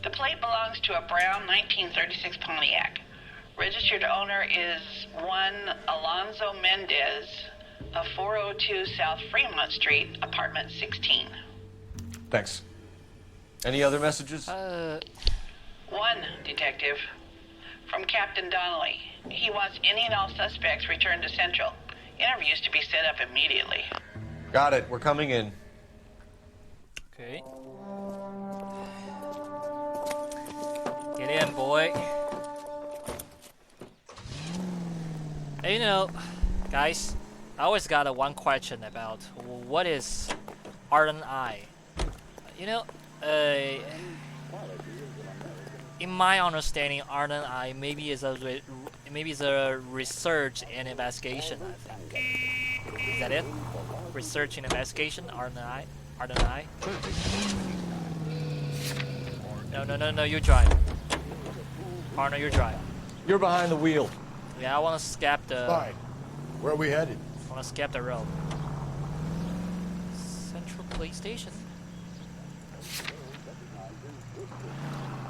The plate belongs to a brown 1936 Pontiac. Registered owner is one Alonzo Mendez of 402 South Fremont Street, apartment 16. Thanks. Any other messages? One, Detective. From Captain Donnelly. He wants any and all suspects returned to Central. Interviews to be set up immediately. Got it. We're coming in. Okay. Get in, boy. Hey, you know, guys, I always got a one question about what is R&I. You know, in my understanding, R&I maybe is a research and investigation. I think. Is that it? Research and investigation. R&I. R&I. No. You drive. Partner, you drive. You're behind the wheel. Yeah, I want to scap the. Fine. Where are we headed? I want to scap the road. Central Police Station.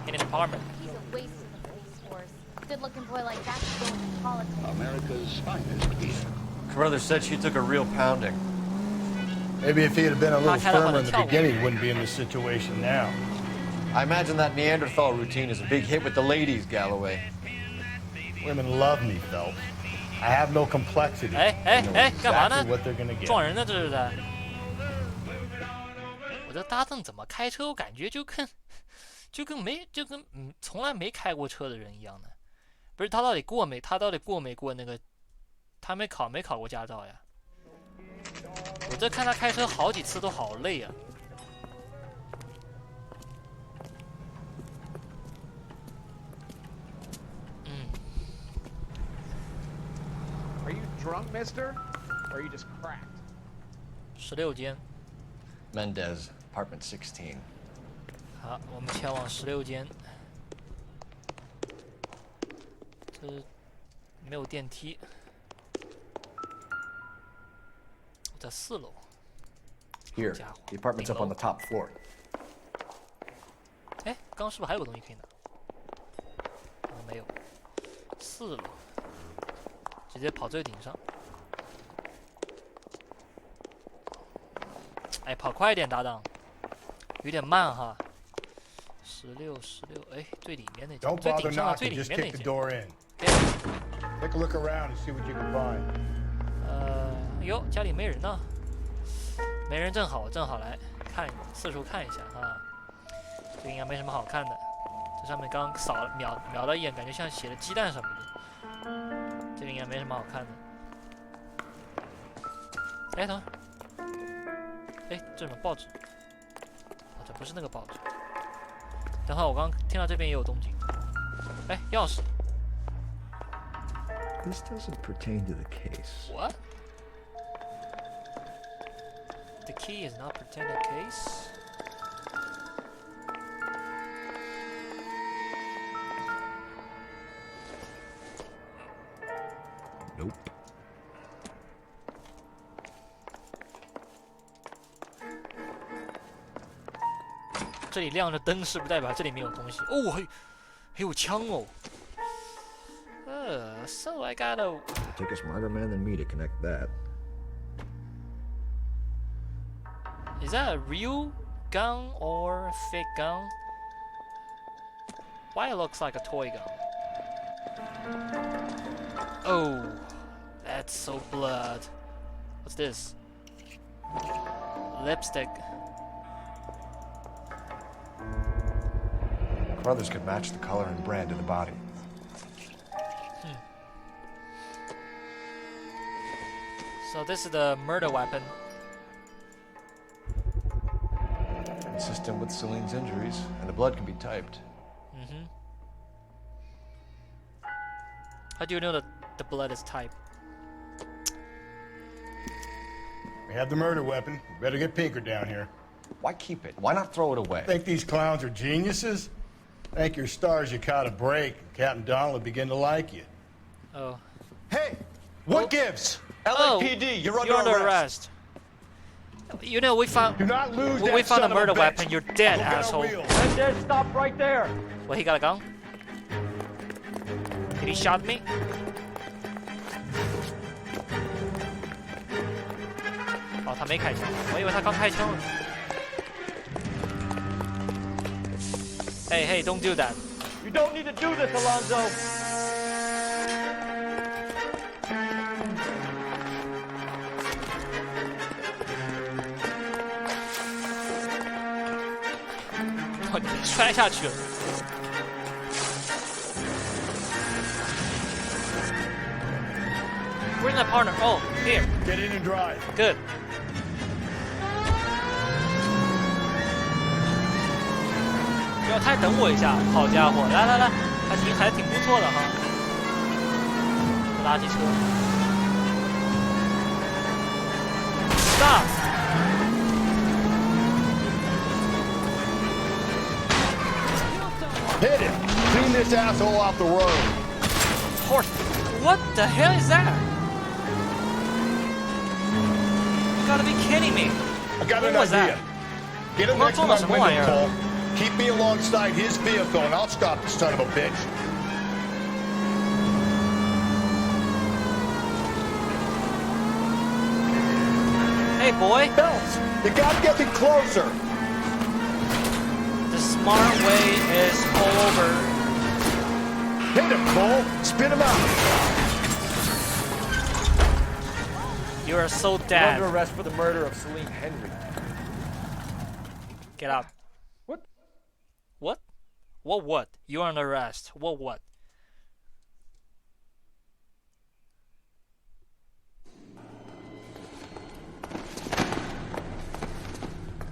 In an apartment. He's a waste of the police force. Good-looking boy like that should go into politics. America's finest here. Carruthers said she took a real pounding. Maybe if he had been a little firmer in the beginning, he wouldn't be in this situation now. I imagine that Neanderthal routine is a big hit with the ladies, Galloway. Women love me, Phelps. I have no complexity. Hey,干嘛呢？ What they're gonna get. 撞人呢，这是在。我这搭档怎么开车？我感觉就跟从来没开过车的人一样的。不是他到底过没那个？他没考过驾照呀？我这看他开车好几次都好累啊。Are you drunk, mister? Or are you just cracked? 16间。Mendez, apartment 16. 好，我们前往16间。这没有电梯。我在4楼。 Here, the apartment's up on the top floor. 哎，刚刚是不是还有个东西可以拿？没有。4楼。 直接跑最顶上，哎，跑快一点，搭档，有点慢哈。16，哎，最里面那间，最顶上的最里面那间。Take a look around and see what you can find. 哟，家里没人呢，没人正好，我正好来看四处看一下啊。这个应该没什么好看的，这上面刚瞄了一眼，感觉像写的鸡蛋什么的。 这个应该没什么好看的。哎，等会儿，哎，这什么报纸？啊，这不是那个报纸。等会儿，我刚听到这边也有动静。哎，钥匙。 This doesn't pertain to the case. What? The key is not pertain to the case. Nope. 这里亮着灯，是不是代表这里面有东西？哦，还有枪哦。So I gotta. It'll take a smarter man than me to connect that. Is that a real gun or fake gun? Why it looks like a toy gun? Oh, that's so blood. What's this? Lipstick. Brothers could match the color and brand of the body. So this is the murder weapon. Consistent with Celine's injuries, and the blood can be typed. Mm-hmm. How do you know that the blood is typed? We have the murder weapon. We better get Pinker down here. Why keep it? Why not throw it away? Think these clowns are geniuses? Thank your stars you caught a break. Captain Donald will begin to like you. Oh. Hey, what gives? LAPD, you're under arrest. You know, we found Do not lose we that found a son of murder bitch. weapon. You're dead, Look at our asshole. wheels. Mendez, stop right there. What, he got a gun? Did he shot me? Oh, 他没开枪，我以为他刚开枪了。Hey, hey, don't do that. You don't need to do this, Alonzo. Oh, 你摔下去了。Bring that partner. Oh, here. Get in and drive. Good. 不要太等我一下，好家伙，来来来，还挺不错的哈。垃圾车。Stop. Hit it. Clean this asshole off the road. Horse. What the hell is that? You gotta be kidding me. I got an What was idea. that? Get him What next to was my the window, wire? Cole. Keep me alongside his vehicle, and I'll stop the son of a bitch. Hey, boy. Phelps, you gotta get me closer. The smart way is all over. Hit him, Cole. Spin him out. You are so You're dead. under arrest for the murder of Celine Henry. Get out. What? What? What? You're under arrest. What?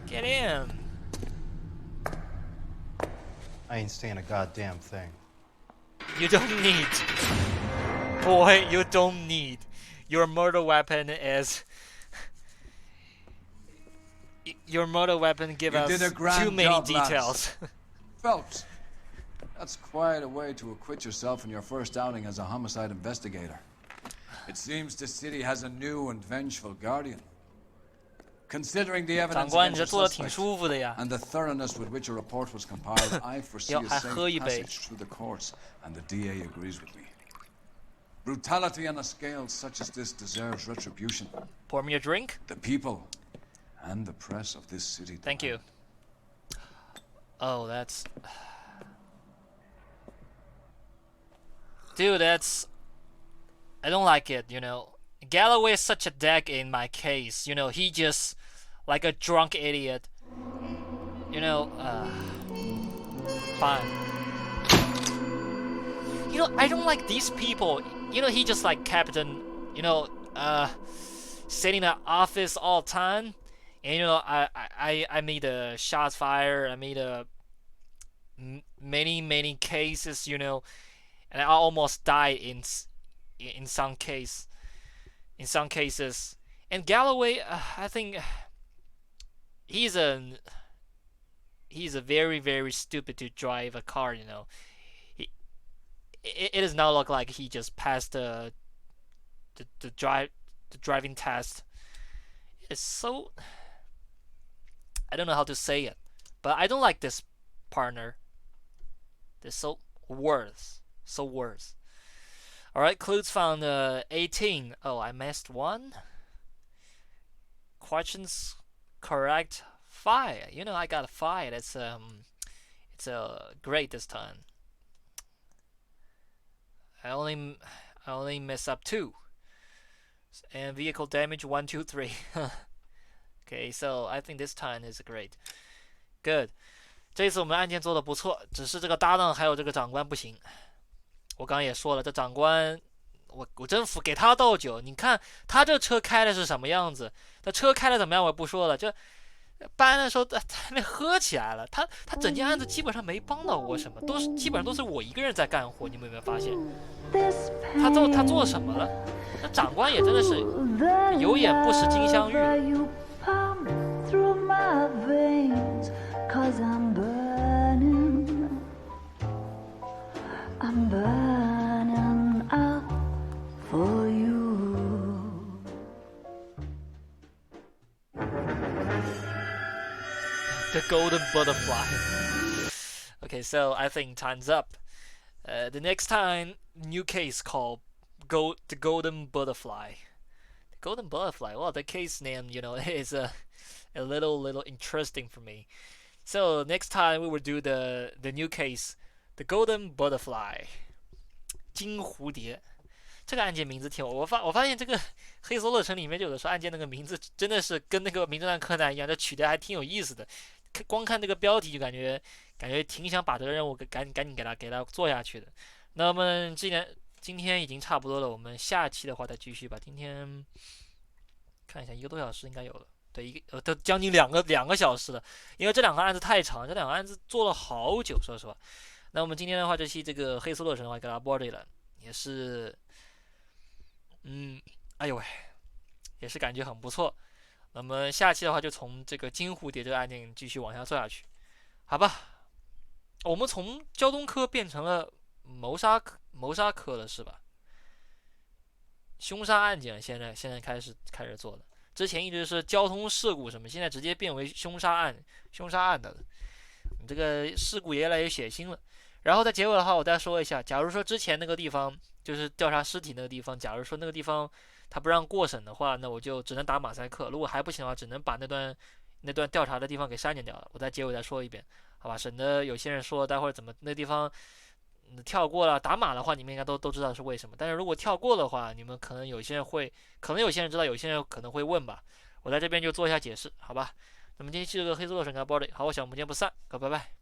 Get in. I ain't saying a goddamn thing. You don't need. Boy, you don't need. Your murder weapon is. Your murder weapon give us did a grand too many job, lads. details. Phelps, that's quite a way to acquit yourself in your first outing as a homicide investigator. It seems the city has a new and vengeful guardian. Considering the 长 evidence 官，你 against 这 the 做的挺 suspect 舒服的呀。 and the thoroughness with which a report was compiled, I foresee 要 a 还 safe 喝一杯。 passage through the courts, and the DA agrees with me. Brutality on a scale such as this deserves retribution. Pour me a drink. The people and the press of this city. Thank you. Oh, that's. Dude, that's. I don't like it, you know. Galloway is such a dick in my case. You know, he just. Like a drunk idiot. You know, fine. You know, I don't like these people. You know, he just like Captain, you know, sitting in the office all the time. And, you know, I made a shots fired. I made a many cases, you know. And I almost died in some cases. And Galloway, I think he's a very stupid to drive a car, you know. It does not look like he just passed the driving test. It's so, I don't know how to say it, but I don't like this partner. They're so worse. Alright, clues found 18. Oh, I missed one. Questions correct 5. You know, I got a 5. It's great this time. I only mess up 2. And vehicle damage 1, 2, 3. Okay, so I think this time is great. Good. 这一次我们案件做的不错，只是这个搭档还有这个长官不行。我刚刚也说了，这长官，我真服，给他倒酒。你看他这车开的是什么样子？他车开的怎么样我也不说了，这办案的时候他那喝起来了。他整件案子基本上没帮到我什么，基本上都是我一个人在干活。你们有没有发现？他做什么了？那长官也真的是有眼不识金镶玉。I'm burning up for you. The golden butterfly. Okay, so I think time's up. The next time, new case called the golden butterfly. The golden butterfly. Well, the case name, is a little interesting for me. So next time we will do the new case, the golden butterfly. 金蝴蝶。这个案件名字挺我发现这个黑索勒城里面有的时候案件那个名字真的是跟那个名侦探柯南一样，这取的还挺有意思的。光看这个标题就感觉挺想把这个任务赶紧给他做下去的。那么今天已经差不多了，我们下期的话再继续吧。今天看一下1个多小时应该有了，对，都将近两个小时了，因为这2个案子太长，这2个案子做了好久，说实话。那我们今天的话，这期这个黑索勒城的话给大家播这了，也是，哎呦喂，也是感觉很不错。那么下期的话，就从这个金蝴蝶这个案件继续往下做下去，好吧？我们从交通科变成了谋杀科了，是吧？凶杀案件现在开始做的，之前一直是交通事故什么，现在直接变为凶杀案的了。这个事故也越来越血腥了。然后在结尾的话，我再说一下，假如说之前那个地方就是调查尸体那个地方，假如说那个地方他不让过审的话，那我就只能打马赛克。如果还不行的话，只能把那段调查的地方给删减掉了。我在结尾再说一遍，好吧？省得有些人说待会儿怎么那地方跳过了打码的话，你们应该都知道是为什么。但是如果跳过的话，你们可能有些人知道，有些人可能会问吧。我在这边就做一下解释，好吧？那么今天这个黑色洛神跟 body， 好，我想我们今天不散，拜拜。